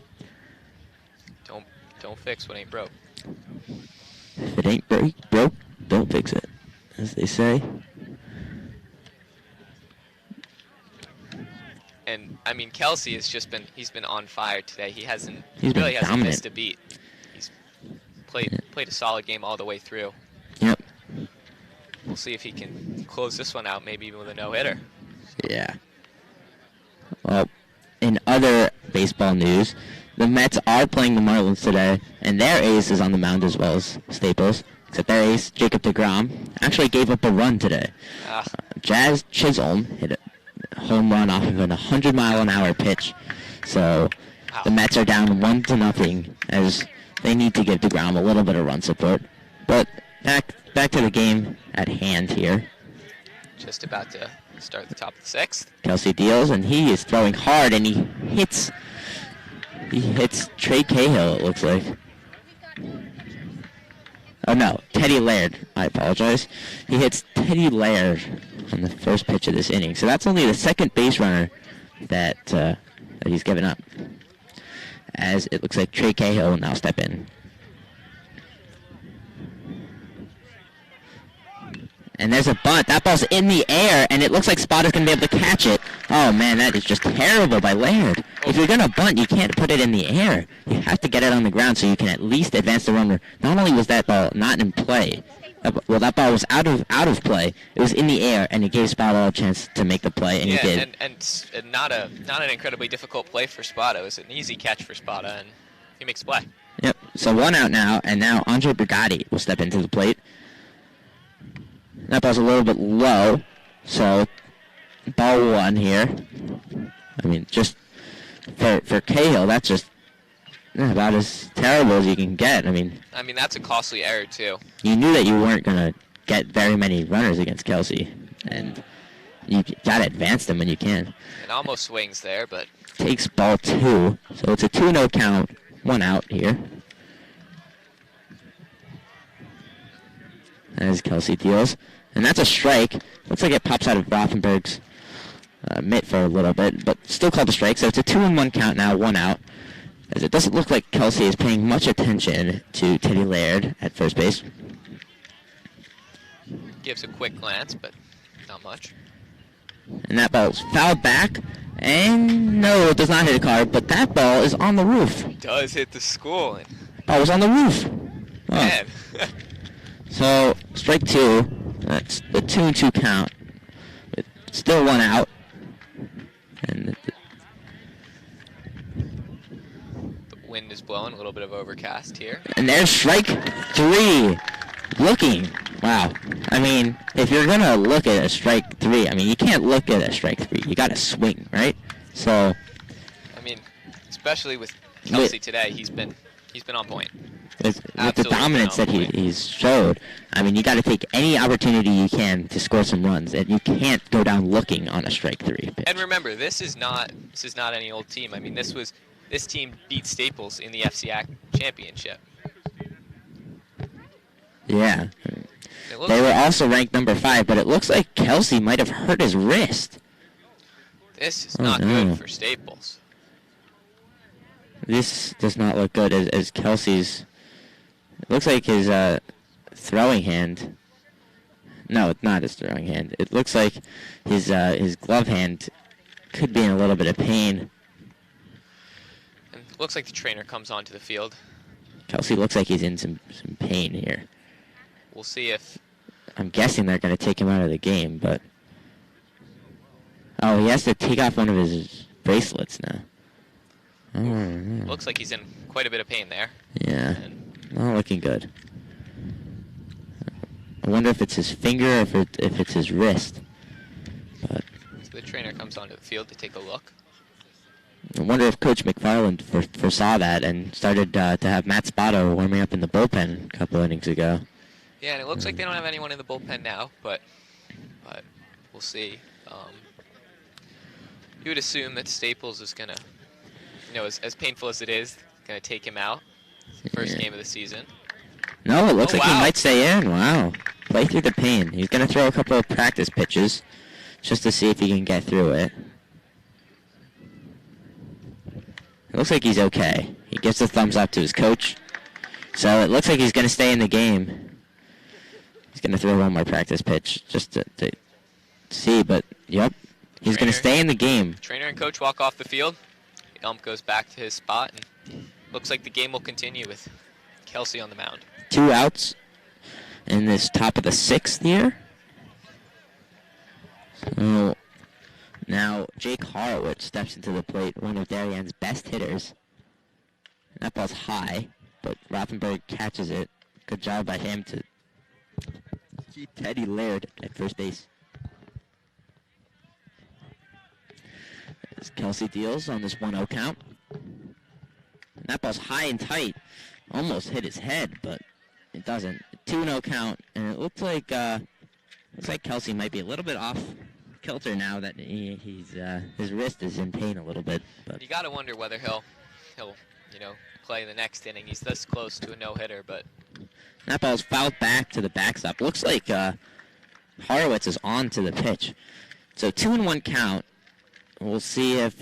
[SPEAKER 2] Don't fix what ain't broke.
[SPEAKER 1] If it ain't broke, don't fix it, as they say.
[SPEAKER 2] And I mean, Kelsey he's been on fire today. He hasn't missed a beat. He's played a solid game all the way through.
[SPEAKER 1] Yep.
[SPEAKER 2] We'll see if he can close this one out, maybe even with a no-hitter.
[SPEAKER 1] Yeah. Well, in other baseball news, the Mets are playing the Marlins today, and their ace is on the mound as well as Staples. Except their ace, Jacob deGrom, actually gave up a run today. Jazz Chisholm hit a home run off of an 100-mile-an-hour pitch. So the Mets are down 1-0 as they need to give deGrom a little bit of run support. But back to the game at hand here.
[SPEAKER 2] Just about to start the top of the 6th.
[SPEAKER 1] Kelsey deals, and he is throwing hard, and he hits Trey Cahill, it looks like. Oh, no, Teddy Laird. I apologize. He hits Teddy Laird on the first pitch of this inning. So that's only the second base runner that he's given up. As it looks like Trey Cahill will now step in. And there's a bunt. That ball's in the air, and it looks like Spotter's going to be able to catch it. Oh, man, that is just terrible by Laird. If you're going to bunt, you can't put it in the air. You have to get it on the ground so you can at least advance the runner. Not only was that ball not in play, that ball was out of play. It was in the air, and it gave Spotter a chance to make the play, and he did.
[SPEAKER 2] And not an incredibly difficult play for Spada. It was an easy catch for Spada, and he makes play.
[SPEAKER 1] Yep, so 1 out now, and now Andre Brigatti will step into the plate. That ball's a little bit low, so ball 1 here. I mean, just for Cahill, that's just about as terrible as you can get. I mean,
[SPEAKER 2] that's a costly error, too.
[SPEAKER 1] You knew that you weren't going to get very many runners against Kelsey, and you got to advance them when you can.
[SPEAKER 2] It almost swings there, but...
[SPEAKER 1] Takes ball 2, so it's a 2-0 count, 1 out here. As Kelsey deals. And that's a strike. Looks like it pops out of Rothenberg's mitt for a little bit, but still called a strike. So it's a 2-1 count now, 1 out. As it doesn't look like Kelsey is paying much attention to Teddy Laird at first base.
[SPEAKER 2] Gives a quick glance, but not much.
[SPEAKER 1] And that ball's fouled back. And no, it does not hit a car, but that ball is on the roof.
[SPEAKER 2] It does hit the school.
[SPEAKER 1] Ball was on the roof. Oh.
[SPEAKER 2] Man.
[SPEAKER 1] So, strike 2. That's the 2-2 count. With still 1 out. And
[SPEAKER 2] the wind is blowing, a little bit of overcast here.
[SPEAKER 1] And there's strike 3. Looking. Wow. I mean, if you're going to look at a strike 3, I mean, you can't look at a strike 3. You got to swing, right? So.
[SPEAKER 2] I mean, especially with Kelsey today, he's been on point.
[SPEAKER 1] With the dominance that he's showed, I mean, you got to take any opportunity you can to score some runs, and you can't go down looking on a strike 3 pitch.
[SPEAKER 2] And remember, this is not any old team. I mean, this team beat Staples in the FCAC championship.
[SPEAKER 1] Yeah, they were also ranked number 5, but it looks like Kelsey might have hurt his wrist.
[SPEAKER 2] This is not good for Staples.
[SPEAKER 1] This does not look good as Kelsey's. It looks like his throwing hand. No, it's not his throwing hand. It looks like his glove hand could be in a little bit of pain.
[SPEAKER 2] And it looks like the trainer comes onto the field.
[SPEAKER 1] Kelsey looks like he's in some pain here.
[SPEAKER 2] We'll see if...
[SPEAKER 1] I'm guessing they're going to take him out of the game, but... Oh, he has to take off one of his bracelets now. Oh,
[SPEAKER 2] looks like he's in quite a bit of pain there.
[SPEAKER 1] Yeah, not looking good. I wonder if it's his finger or if it's his wrist. But
[SPEAKER 2] so the trainer comes onto the field to take a look.
[SPEAKER 1] I wonder if Coach McFarland foresaw that and started to have Matt Spotto warming up in the bullpen a couple innings ago.
[SPEAKER 2] Yeah, and it looks like they don't have anyone in the bullpen now, but we'll see. You would assume that Staples is going to, as painful as it is, going to take him out. First game of the season.
[SPEAKER 1] No, it looks like he might stay in. Wow. Play through the pain. He's going to throw a couple of practice pitches just to see if he can get through it. It looks like he's okay. He gives a thumbs up to his coach. So it looks like he's going to stay in the game. He's going to throw one more practice pitch just to see, but yep. He's going to stay in the game.
[SPEAKER 2] Trainer and coach walk off the field. The ump goes back to his spot, and looks like the game will continue with Kelsey on the mound.
[SPEAKER 1] 2 outs in this top of the 6th here. So now Jake Horowitz steps into the plate, one of Darien's best hitters. That ball's high, but Rothenberg catches it. Good job by him to keep Teddy Laird at first base. As Kelsey deals on this 1-0 count. And that ball's high and tight. Almost hit his head, but it doesn't. 2-0 count, and it looks like Kelsey might be a little bit off kilter now that his wrist is in pain a little bit. But
[SPEAKER 2] you got to wonder whether he'll play the next inning. He's this close to a no-hitter, but
[SPEAKER 1] That ball's fouled back to the backstop. Looks like Horowitz is on to the pitch. So 2-1 count. We'll see if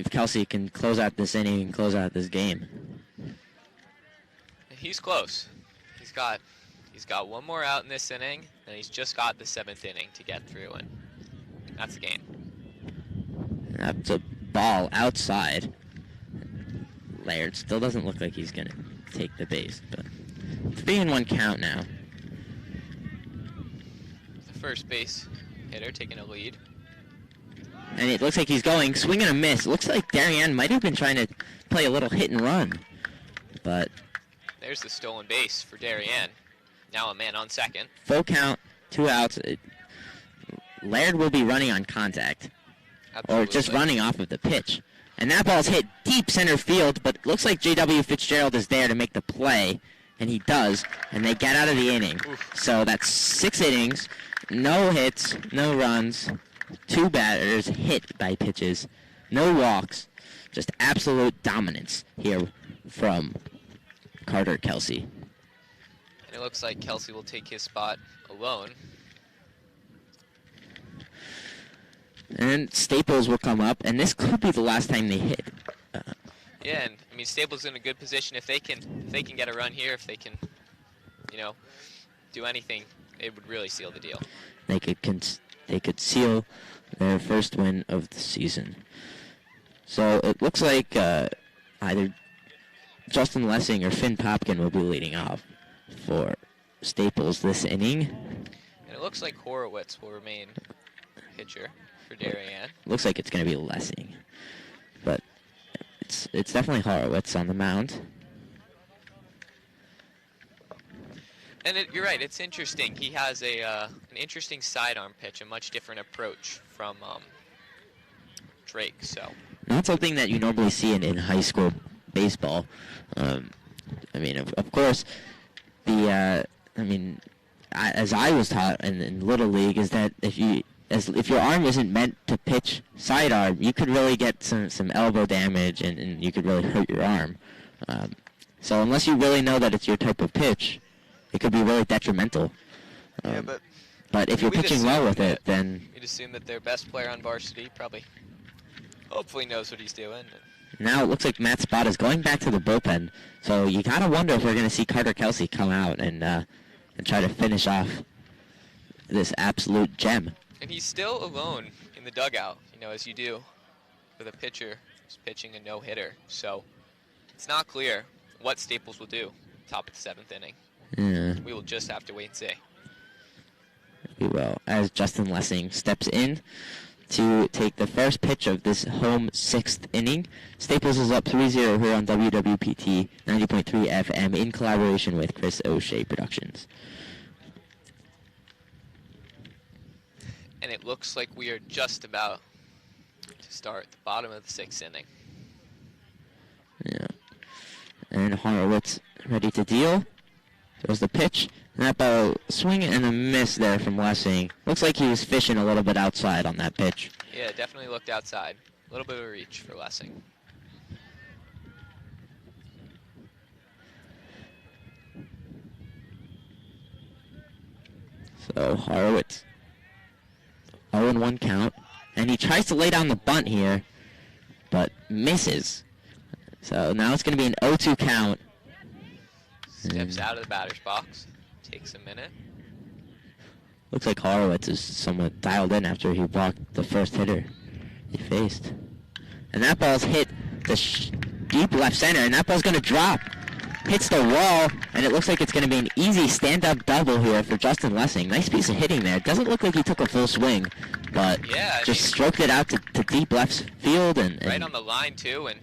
[SPEAKER 1] Kelsey can close out this inning and close out this game.
[SPEAKER 2] he's close. He's got one more out in this inning, and he's just got the 7th inning to get through, and that's the game.
[SPEAKER 1] That's a ball outside. Laird still doesn't look like he's going to take the base, but 3-1 count now.
[SPEAKER 2] The first base hitter taking a lead.
[SPEAKER 1] And it looks like he's going, swing and a miss. It looks like Darien might have been trying to play a little hit and run, but
[SPEAKER 2] There's the stolen base for Darien. Now a man on second.
[SPEAKER 1] full count, 2 outs. Laird will be running on contact, or just
[SPEAKER 2] Absolutely.
[SPEAKER 1] running off of the pitch. And that ball's hit deep center field, but it looks like J.W. Fitzgerald is there to make the play, and he does, and they get out of the inning.
[SPEAKER 2] Oof.
[SPEAKER 1] So that's 6 innings, no hits, no runs, 2 batters hit by pitches, no walks, just absolute dominance here from Carter Kelsey.
[SPEAKER 2] And it looks like Kelsey will take his spot alone.
[SPEAKER 1] And Staples will come up, and this could be the last time they hit.
[SPEAKER 2] Yeah, and I mean Staples in a good position. If they can get a run here, if they can, do anything, it would really seal the deal.
[SPEAKER 1] They could seal their first win of the season. So it looks like either Justin Lessing or Finn Popkin will be leading off for Staples this inning.
[SPEAKER 2] And it looks like Horowitz will remain pitcher for Darien.
[SPEAKER 1] Looks like it's going to be Lessing, but it's definitely Horowitz on the mound.
[SPEAKER 2] And you're right, it's interesting. He has an interesting sidearm pitch, a much different approach from Drake. So
[SPEAKER 1] Not something that you normally see in high school baseball. I mean, of course, as I was taught in Little League, is that if your arm isn't meant to pitch sidearm, you could really get some elbow damage and you could really hurt your arm. So unless you really know that it's your type of pitch, it could be really detrimental.
[SPEAKER 2] yeah,
[SPEAKER 1] But if you're
[SPEAKER 2] we'd
[SPEAKER 1] pitching well
[SPEAKER 2] assume
[SPEAKER 1] with it,
[SPEAKER 2] that-
[SPEAKER 1] then
[SPEAKER 2] you'd assume that their best player on varsity probably, hopefully knows what he's doing.
[SPEAKER 1] now it looks like Matt Spot is going back to the bullpen. So you gotta wonder if we're gonna see Carter Kelsey come out and try to finish off this absolute gem.
[SPEAKER 2] And he's still alone in the dugout, as you do with a pitcher who's pitching a no-hitter. So it's not clear what Staples will do top of the 7th inning.
[SPEAKER 1] Yeah,
[SPEAKER 2] We will just have to wait and see.
[SPEAKER 1] we will. As Justin Lessing steps in to take the first pitch of this home 6th inning. Staples is up 3-0 here on WWPT 90.3 FM in collaboration with Chris O'Shea Productions.
[SPEAKER 2] And it looks like we are just about to start the bottom of the 6th inning.
[SPEAKER 1] Yeah. And Horowitz ready to deal. There's the pitch. And that ball swing and a miss there from Lessing. Looks like he was fishing a little bit outside on that pitch.
[SPEAKER 2] Yeah, definitely looked outside. A little bit of a reach for Lessing.
[SPEAKER 1] So Horowitz 0-1 count. And he tries to lay down the bunt here, but misses. So now it's going to be an 0-2 count.
[SPEAKER 2] Steps out of the batter's box. Takes a minute.
[SPEAKER 1] Looks like Horowitz is somewhat dialed in after he walked the first hitter he faced. And that ball's hit the deep left center, and that ball's going to drop. Hits the wall, and it looks like it's going to be an easy stand-up double here for Justin Lessing. Nice piece of hitting there. Doesn't look like he took a full swing, but
[SPEAKER 2] Yeah,
[SPEAKER 1] just stroked it out to deep left field. And
[SPEAKER 2] right on the line, too, and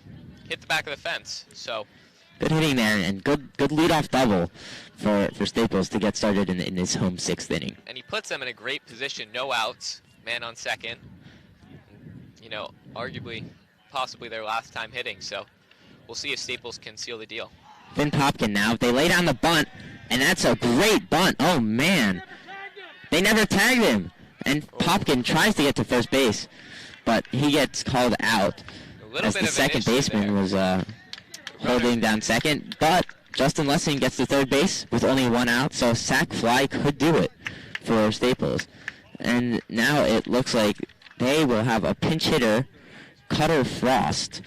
[SPEAKER 2] hit the back of the fence. So
[SPEAKER 1] good hitting there, and good leadoff double for Staples to get started in his home 6th inning.
[SPEAKER 2] and he puts them in a great position. No outs, man on second. Arguably, possibly their last time hitting. So we'll see if Staples can seal the deal.
[SPEAKER 1] Finn Popkin now. They lay down the bunt, and that's a great bunt. Oh, man. They never tagged him. And Popkin tries to get to first base, but he gets called out
[SPEAKER 2] A little
[SPEAKER 1] as
[SPEAKER 2] bit
[SPEAKER 1] the
[SPEAKER 2] of an
[SPEAKER 1] second
[SPEAKER 2] issue
[SPEAKER 1] baseman
[SPEAKER 2] there.
[SPEAKER 1] was holding down second, but Justin Lessing gets to third base with only one out, so a sac fly could do it for Staples. And now it looks like they will have a pinch hitter, Cutter Frost,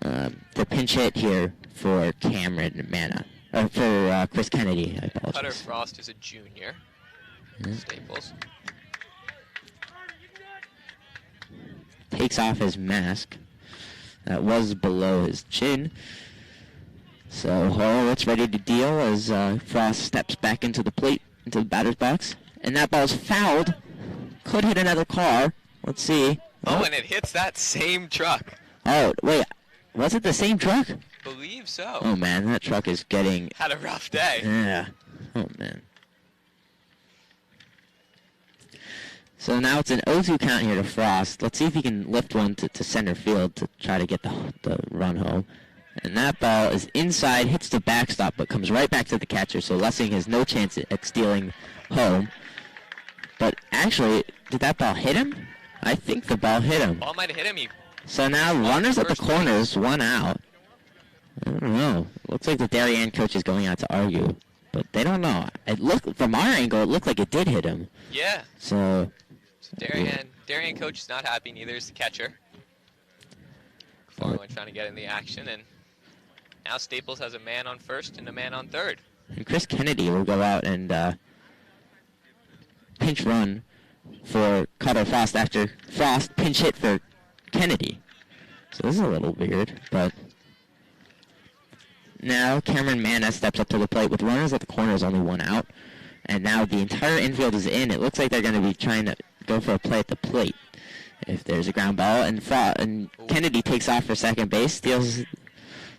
[SPEAKER 1] the pinch hit here for Cameron Manna. Or for Chris Kennedy, I apologize.
[SPEAKER 2] Cutter Frost is a junior. Staples.
[SPEAKER 1] Takes off his mask. That was below his chin. So Horowitz ready to deal as Frost steps back into the plate, into the batter's box. And that ball's fouled. Could hit another car. Let's see.
[SPEAKER 2] Oh, and it hits that same truck.
[SPEAKER 1] Oh, wait. Was it the same truck?
[SPEAKER 2] Believe so.
[SPEAKER 1] Oh, man. That truck is getting...
[SPEAKER 2] Had a rough day.
[SPEAKER 1] Yeah. Oh, man. So now it's an 0-2 count here to Frost. Let's see if he can lift one to center field to try to get the run home. And that ball is inside, hits the backstop, but comes right back to the catcher. So Lessing has no chance at stealing home. But actually, did that ball hit him? I think the ball hit him.
[SPEAKER 2] Ball might have hit him.
[SPEAKER 1] So now runners at the corners, one out. I don't know. Looks like the Darien coach is going out to argue, but they don't know. It looked from our angle, it looked like it did hit him.
[SPEAKER 2] Yeah.
[SPEAKER 1] So
[SPEAKER 2] Darien coach is not happy. Neither is the catcher. Everyone trying to get in the action, and now Staples has a man on first and a man on third.
[SPEAKER 1] And Chris Kennedy will go out and pinch run for Cutter Frost after Frost pinch hit for Kennedy. So this is a little weird, but now Cameron Manna steps up to the plate with runners at the corners, only one out. And now the entire infield is in. It looks like they're going to be trying to go for a play at the plate. If there's a ground ball, and Kennedy takes off for second base, steals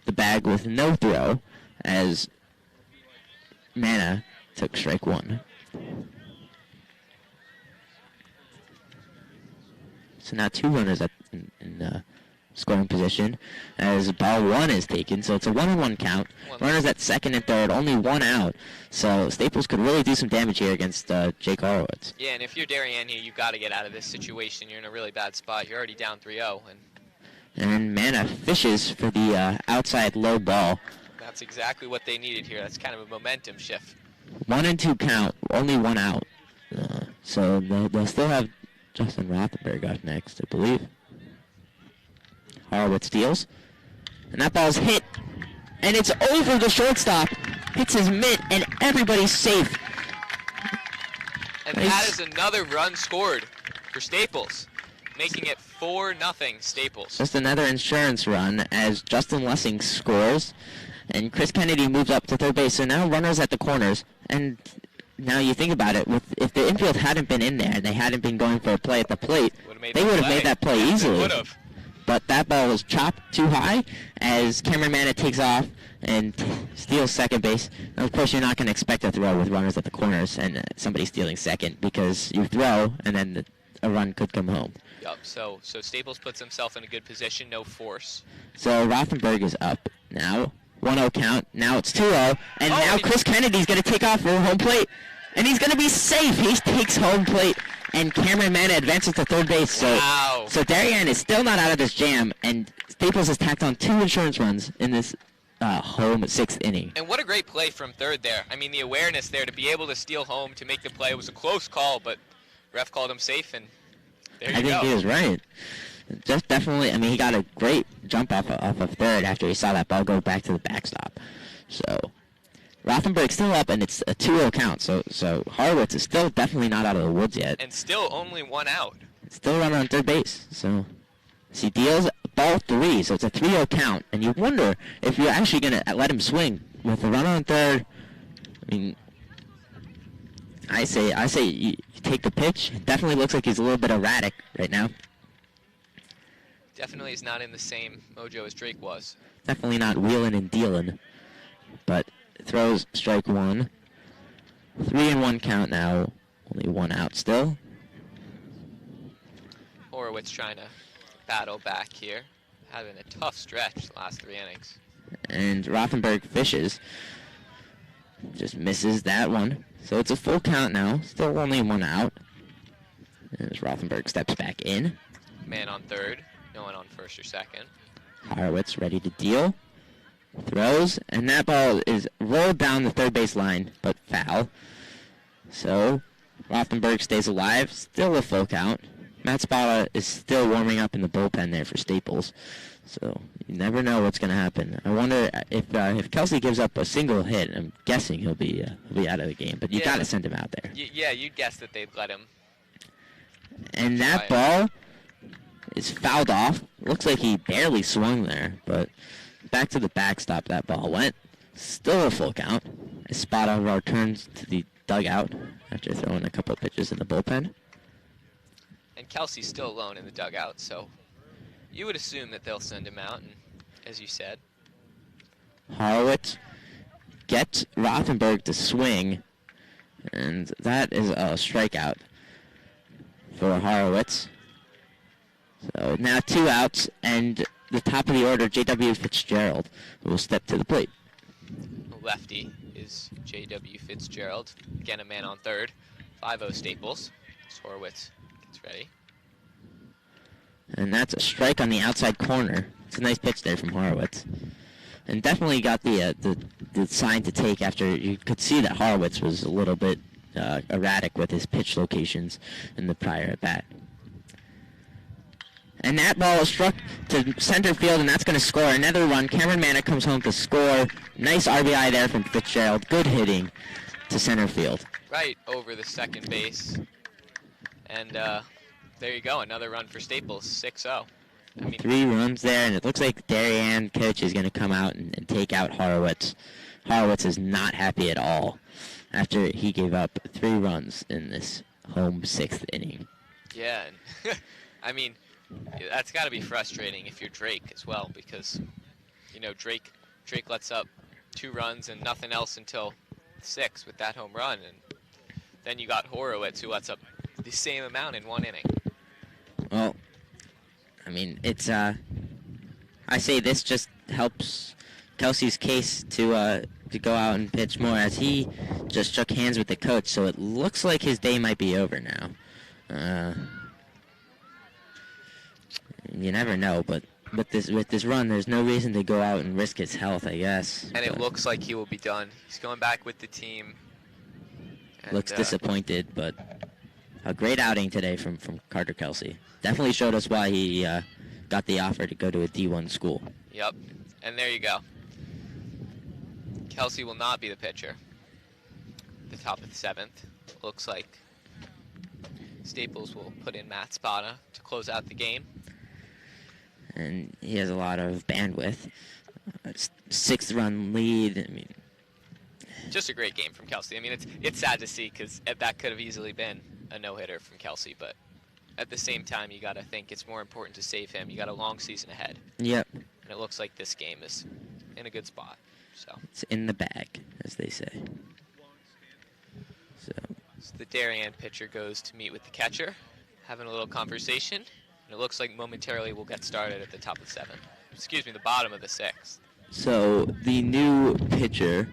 [SPEAKER 1] the bag with no throw, as Manna took strike one. So now two runners in scoring position as ball one is taken. So it's a 1-1 count. Runners at second and third, only one out. So Staples could really do some damage here against Jake Horowitz.
[SPEAKER 2] Yeah, and if you're Darien here, you've got to get out of this situation. You're in a really bad spot. You're already down 3-0.
[SPEAKER 1] And Manna fishes for the outside low ball.
[SPEAKER 2] That's exactly what they needed here. That's kind of a momentum shift.
[SPEAKER 1] 1-2 count, only one out. So they'll still have Justin Rothenberg up next, I believe. Horowitz steals. And that ball's hit. And it's over the shortstop. Hits his mitt, and everybody's safe.
[SPEAKER 2] And that is another run scored for Staples, making it 4-0 Staples.
[SPEAKER 1] Just another insurance run as Justin Lessing scores. And Chris Kennedy moves up to third base. So now runners at the corners. And now you think about it, if the infield hadn't been in there and they hadn't been going for a play at the plate, they would have made that play easily. But that ball was chopped too high as Cameron Manna takes off and steals second base. Now, of course, you're not going to expect a throw with runners at the corners and somebody stealing second because you throw and then a run could come home.
[SPEAKER 2] Yup, so Staples puts himself in a good position, no force.
[SPEAKER 1] So Rothenberg is up now. 1-0 count. Now it's 2-0. And now Chris Kennedy's going to take off for home plate. And he's going to be safe. He takes home plate. And Cameron Manna advances to third base. So Darien is still not out of this jam. And Staples has tacked on 2 insurance runs in this home 6th inning.
[SPEAKER 2] And what a great play from third there. I mean, the awareness there to be able to steal home, to make the play. It was a close call, but ref called him safe, and there you go.
[SPEAKER 1] I think he was right. Just definitely, I mean, he got a great jump off of third after he saw that ball go back to the backstop. So Rothenberg's still up, and it's a 2-0 count. So Horowitz is still definitely not out of the woods yet.
[SPEAKER 2] And still only 1 out.
[SPEAKER 1] Still running on third base. So he deals ball 3, so it's a 3-0 count. And you wonder if you're actually going to let him swing with a run on third. I mean, I say you take the pitch. It definitely looks like he's a little bit erratic right now.
[SPEAKER 2] Definitely is not in the same mojo as Drake was.
[SPEAKER 1] Definitely not wheeling and dealing. But throws strike 1. 3-1 count now. Only 1 out still.
[SPEAKER 2] Horowitz trying to battle back here. Having a tough stretch the last 3 innings.
[SPEAKER 1] And Rothenberg fishes. Just misses that one. So it's a full count now. Still only 1 out. As Rothenberg steps back in.
[SPEAKER 2] Man on third. No one on first or second.
[SPEAKER 1] Horowitz ready to deal. throws, and that ball is rolled down the third base line, but foul. So Rothenberg stays alive, still a full count. Matt Spada is still warming up in the bullpen there for Staples. So you never know what's going to happen. I wonder if Kelsey gives up a single hit, I'm guessing he'll be out of the game. But you got to send him out there.
[SPEAKER 2] Yeah, you'd guess that they'd let him.
[SPEAKER 1] And that ball is fouled off. Looks like he barely swung there, but back to the backstop that ball went. Still a full count. Espada returns to the dugout after throwing a couple of pitches in the bullpen.
[SPEAKER 2] And Kelsey's still alone in the dugout, so you would assume that they'll send him out, and as you said.
[SPEAKER 1] Horowitz gets Rothenberg to swing, and that is a strikeout for Horowitz. So now 2 outs, and the top of the order, J.W. Fitzgerald, will step to the plate.
[SPEAKER 2] Lefty is J.W. Fitzgerald. Again, a man on third. 5-0 Staples. Horowitz gets ready.
[SPEAKER 1] And that's a strike on the outside corner. It's a nice pitch there from Horowitz. And definitely got the sign to take after you could see that Horowitz was a little bit erratic with his pitch locations in the prior at bat. And that ball is struck to center field, and that's going to score another run. Cameron Manick comes home to score. Nice RBI there from Fitzgerald. Good hitting to center field.
[SPEAKER 2] Right over the second base. And there you go, another run for Staples, 6-0.
[SPEAKER 1] 3 runs there, and it looks like Darien coach is going to come out and take out Horowitz. Horowitz is not happy at all after he gave up 3 runs in this home 6th inning.
[SPEAKER 2] Yeah, and I mean, that's got to be frustrating if you're Drake as well, because, you know, Drake lets up 2 runs and nothing else until 6 with that home run, and then you got Horowitz who lets up the same amount in 1 inning.
[SPEAKER 1] Well, I mean, it's I say this just helps Kelsey's case to go out and pitch more, as he just shook hands with the coach, so it looks like his day might be over now. You never know, but with this run, there's no reason to go out and risk his health, I guess.
[SPEAKER 2] And it looks like he will be done. He's going back with the team. And,
[SPEAKER 1] looks disappointed, but a great outing today from Carter Kelsey. Definitely showed us why he got the offer to go to a D1 school.
[SPEAKER 2] Yep, and there you go. Kelsey will not be the pitcher. The top of the 7th. Looks like Staples will put in Matt Spada to close out the game.
[SPEAKER 1] And he has a lot of bandwidth. 6th-run lead. I mean,
[SPEAKER 2] just a great game from Kelsey. I mean, it's sad to see, because that could have easily been a no-hitter from Kelsey, but at the same time, you got to think it's more important to save him. You got a long season ahead.
[SPEAKER 1] Yep.
[SPEAKER 2] And it looks like this game is in a good spot. So
[SPEAKER 1] it's in the bag, as they say. So
[SPEAKER 2] the Darien pitcher goes to meet with the catcher, having a little conversation, and it looks like momentarily we'll get started at the top of the 7th. Excuse me, the bottom of the 6th.
[SPEAKER 1] So the new pitcher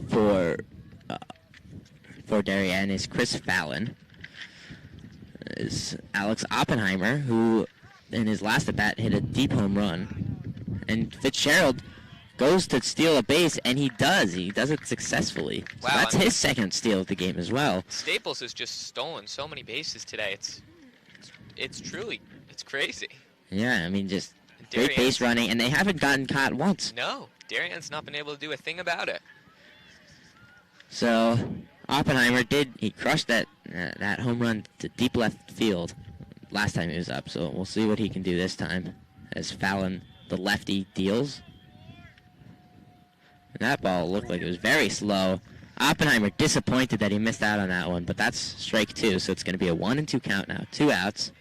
[SPEAKER 1] for Darien is Chris Fallon. Is Alex Oppenheimer, who in his last at-bat hit a deep home run. And Fitzgerald goes to steal a base, and he does. He does it successfully. So that's his second steal of the game as well.
[SPEAKER 2] Staples has just stolen so many bases today. It's truly crazy.
[SPEAKER 1] Yeah, I mean, just great base running, and they haven't gotten caught once.
[SPEAKER 2] No, Darien's not been able to do a thing about it.
[SPEAKER 1] So Oppenheimer he crushed that home run to deep left field last time he was up. So we'll see what he can do this time as Fallon, the lefty, deals. And that ball looked like it was very slow. Oppenheimer disappointed that he missed out on that one, but that's strike 2, so it's going to be a 1-2 count now. 2 outs.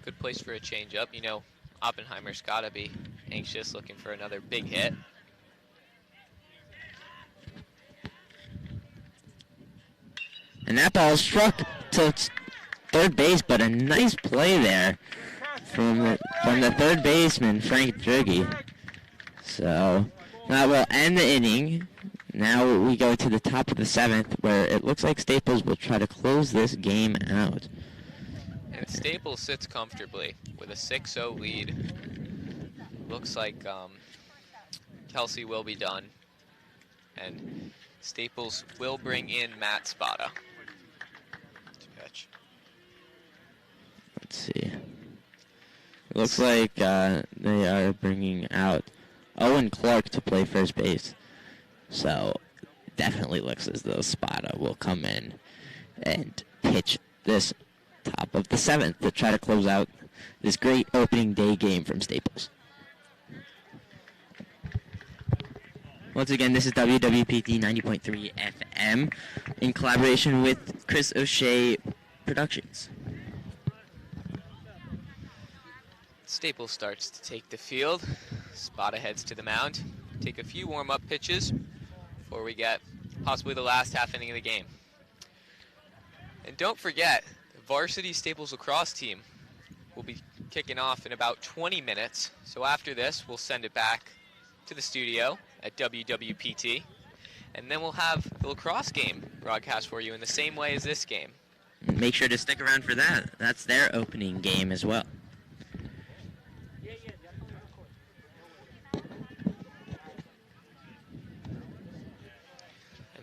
[SPEAKER 2] Good place for a changeup. You know, Oppenheimer's got to be anxious, looking for another big hit.
[SPEAKER 1] And that ball struck to third base, but a nice play there from the third baseman, Frank Drugge. So that will end the inning. Now we go to the top of the 7th, where it looks like Staples will try to close this game out.
[SPEAKER 2] And Staples sits comfortably with a 6-0 lead. Looks like Kelsey will be done. And Staples will bring in Matt Spada to pitch.
[SPEAKER 1] Let's see. It looks like they are bringing out Owen Clark to play first base. So definitely looks as though Spada will come in and pitch this top of the 7th to try to close out this great opening day game from Staples. Once again, this is WWPT 90.3 FM in collaboration with Chris O'Shea Productions.
[SPEAKER 2] Staples starts to take the field. Spada heads to the mound. Take a few warm-up pitches before we get possibly the last half inning of the game. And don't forget, the varsity Staples lacrosse team will be kicking off in about 20 minutes. So after this, we'll send it back to the studio at WWPT. And then we'll have the lacrosse game broadcast for you in the same way as this game.
[SPEAKER 1] Make sure to stick around for that. That's their opening game as well.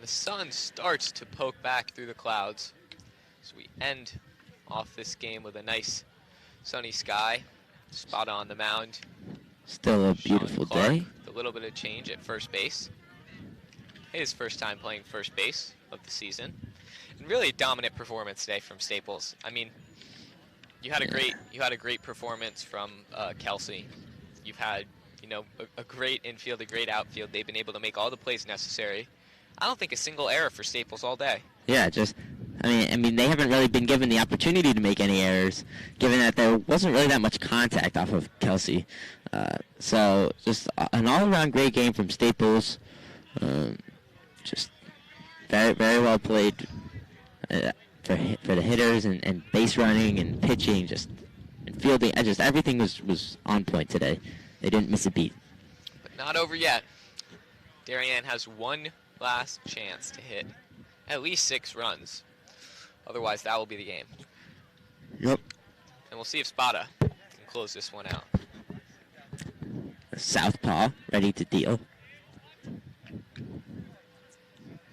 [SPEAKER 2] The sun starts to poke back through the clouds. So we end off this game with a nice sunny sky. Spada on the mound.
[SPEAKER 1] Still a beautiful
[SPEAKER 2] Clark,
[SPEAKER 1] day.
[SPEAKER 2] with a little bit of change at first base. His first time playing first base of the season. And really a dominant performance today from Staples. I mean, you had a great performance from Kelsey. You've had, you know, a great infield, a great outfield. They've been able to make all the plays necessary. I don't think a single error for Staples all day.
[SPEAKER 1] Yeah, I mean, they haven't really been given the opportunity to make any errors, given that there wasn't really that much contact off of Kelsey. So just an all-around great game from Staples. Just very, very well played for the hitters and base running and pitching, and fielding. Everything was on point today. They didn't miss a beat.
[SPEAKER 2] But not over yet. Darien has one last chance to hit at least 6 runs. Otherwise, that will be the game.
[SPEAKER 1] Yep.
[SPEAKER 2] And we'll see if Spada can close this one out.
[SPEAKER 1] Southpaw ready to deal.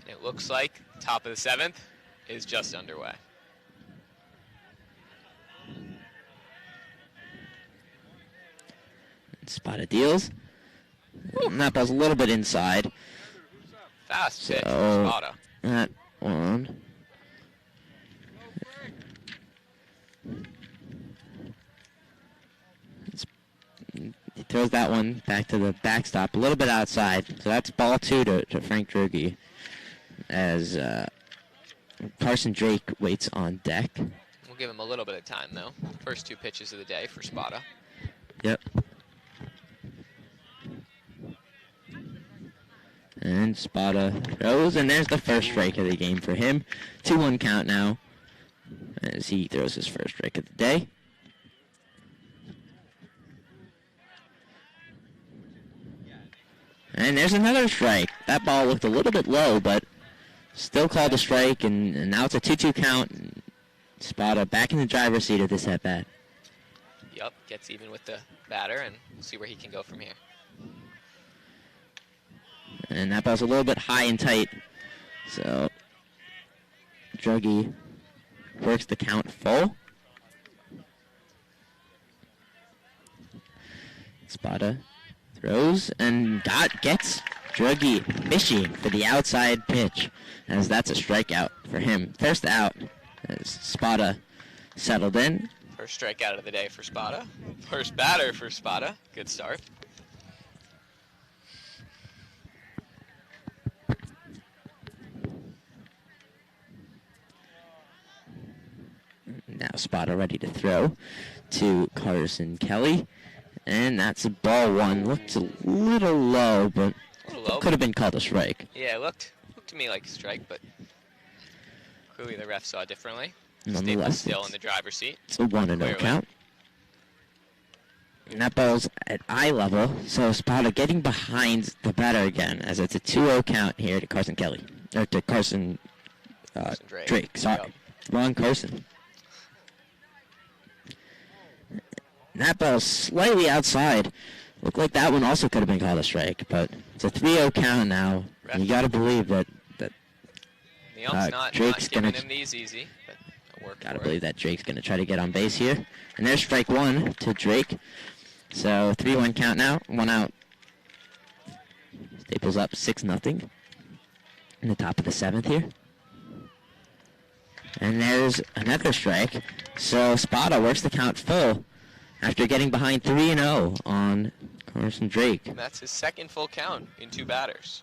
[SPEAKER 2] It looks like top of the 7th is just underway.
[SPEAKER 1] Spada deals. And that ball's a little bit inside.
[SPEAKER 2] Fast pitch from Spada.
[SPEAKER 1] That one. He throws that one back to the backstop, a little bit outside. So that's ball 2 to Frank Droege as Carson Drake waits on deck.
[SPEAKER 2] We'll give him a little bit of time, though. First 2 pitches of the day for Spada.
[SPEAKER 1] Yep. And Spada throws, and there's the first strike of the game for him. 2-1 count now as he throws his first strike of the day. And there's another strike. That ball looked a little bit low, but still called a strike, and now it's a 2-2 count. Spada back in the driver's seat of this at-bat.
[SPEAKER 2] Yup, gets even with the batter, and we'll see where he can go from here.
[SPEAKER 1] And that ball's a little bit high and tight. So Droege works the count full. Spada throws and gets Droege fishing for the outside pitch, as that's a strikeout for him. First out as Spada settled in.
[SPEAKER 2] First strikeout of the day for Spada. First batter for Spada. Good start.
[SPEAKER 1] Now Spada ready to throw to Carson Kelly. And that's a ball 1. Looked a little low, but could have been called a strike.
[SPEAKER 2] Yeah, it looked to me like a strike, but clearly the ref saw differently.
[SPEAKER 1] Nonetheless,
[SPEAKER 2] Staples still in the driver's seat.
[SPEAKER 1] It's a 1-0 count. And that ball's at eye level, so Spada getting behind the batter again, as it's a 2-0 count here to Carson Kelly. Or to Carson Drake. Sorry.
[SPEAKER 2] Yep.
[SPEAKER 1] Wrong Carson. And that ball's slightly outside. Looked like that one also could have been called a strike, but it's a 3-0 count now.
[SPEAKER 2] Ref.
[SPEAKER 1] You got to believe that
[SPEAKER 2] The ump's not
[SPEAKER 1] Drake's
[SPEAKER 2] giving
[SPEAKER 1] gonna
[SPEAKER 2] him these easy, but it'll work
[SPEAKER 1] Gotta
[SPEAKER 2] for
[SPEAKER 1] believe
[SPEAKER 2] it.
[SPEAKER 1] that Drake's going to try to get on base here. And there's strike one to Drake. So 3-1 count now. 1 out. Staples up 6-0 in the top of the 7th here. And there's another strike. So Spada works the count full after getting behind 3-0 on Carson Drake.
[SPEAKER 2] And that's his second full count in 2 batters.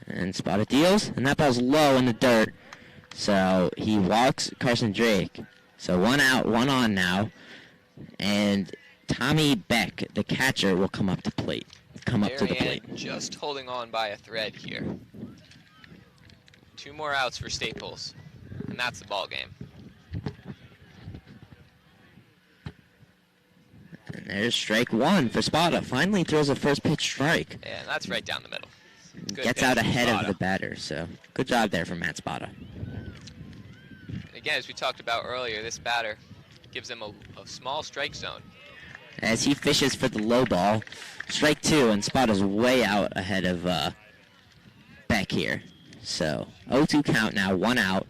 [SPEAKER 1] And Spada deals, and that ball's low in the dirt. So he walks Carson Drake. So 1 out, 1 on now. And Tommy Beck, the catcher, will come up to the plate.
[SPEAKER 2] Darien just holding on by a thread here. 2 more outs for Staples, and that's the ball game.
[SPEAKER 1] And there's strike 1 for Spada. Finally throws a first pitch strike.
[SPEAKER 2] And that's right down the middle. Good
[SPEAKER 1] Gets
[SPEAKER 2] pitch
[SPEAKER 1] out
[SPEAKER 2] from
[SPEAKER 1] ahead of
[SPEAKER 2] Spada.
[SPEAKER 1] the batter. So good job there from Matt Spada.
[SPEAKER 2] And again, as we talked about earlier, this batter gives him a small strike zone.
[SPEAKER 1] As he fishes for the low ball. Strike 2, and Spada's way out ahead of Beck here. So 0-2 count now, 1 out.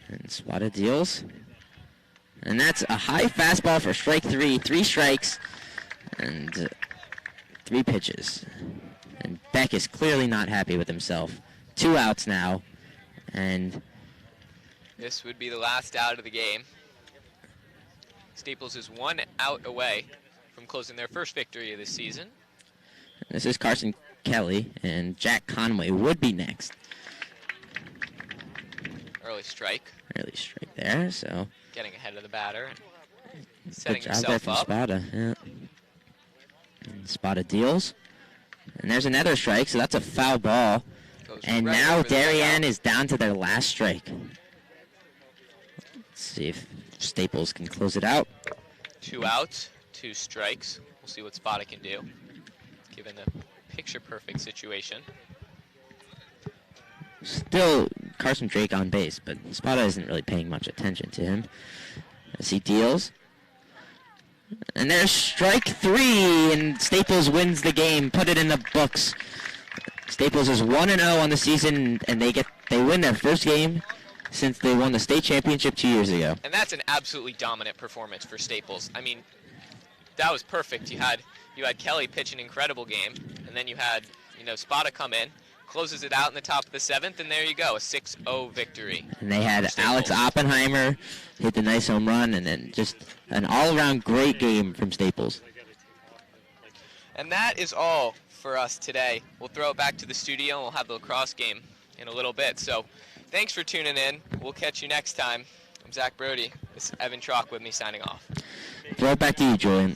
[SPEAKER 1] And Spada deals. And that's a high fastball for strike 3. 3 strikes and 3 pitches. And Beck is clearly not happy with himself. 2 outs now. And
[SPEAKER 2] This would be the last out of the game. Staples is 1 out away from closing their first victory of the season.
[SPEAKER 1] this is Carson Kelly, and Jack Conway would be next.
[SPEAKER 2] Early strike,
[SPEAKER 1] Early strike there, so
[SPEAKER 2] getting ahead of the batter and
[SPEAKER 1] good
[SPEAKER 2] setting
[SPEAKER 1] job there
[SPEAKER 2] himself
[SPEAKER 1] from
[SPEAKER 2] up.
[SPEAKER 1] Spada. Yeah. And Spada deals. And there's another strike, so that's a foul ball.
[SPEAKER 2] Goes
[SPEAKER 1] And
[SPEAKER 2] right
[SPEAKER 1] now
[SPEAKER 2] over the
[SPEAKER 1] Darien
[SPEAKER 2] dugout.
[SPEAKER 1] is down to their last strike. Let's see if Staples can close it out.
[SPEAKER 2] 2 outs, 2 strikes. We'll see what Spada can do, given the picture-perfect situation.
[SPEAKER 1] Still Carson Drake on base, but Spada isn't really paying much attention to him as he deals. And there's strike 3, and Staples wins the game. Put it in the books. Staples is 1-0 on the season, and they win their first game since they won the state championship 2 years ago.
[SPEAKER 2] And that's an absolutely dominant performance for Staples. I mean, that was perfect. You had Kelly pitch an incredible game, and then you had Spada come in, closes it out in the top of the 7th, and there you go, a 6-0 victory.
[SPEAKER 1] And they had
[SPEAKER 2] Staples.
[SPEAKER 1] Alex Oppenheimer hit the nice home run, and then just an all-around great game from Staples.
[SPEAKER 2] And that is all for us today. We'll throw it back to the studio, and we'll have the lacrosse game in a little bit. So thanks for tuning in. We'll catch you next time. I'm Zach Brody. This is Evan Chalk with me signing off.
[SPEAKER 1] Throw it back to you, Julian.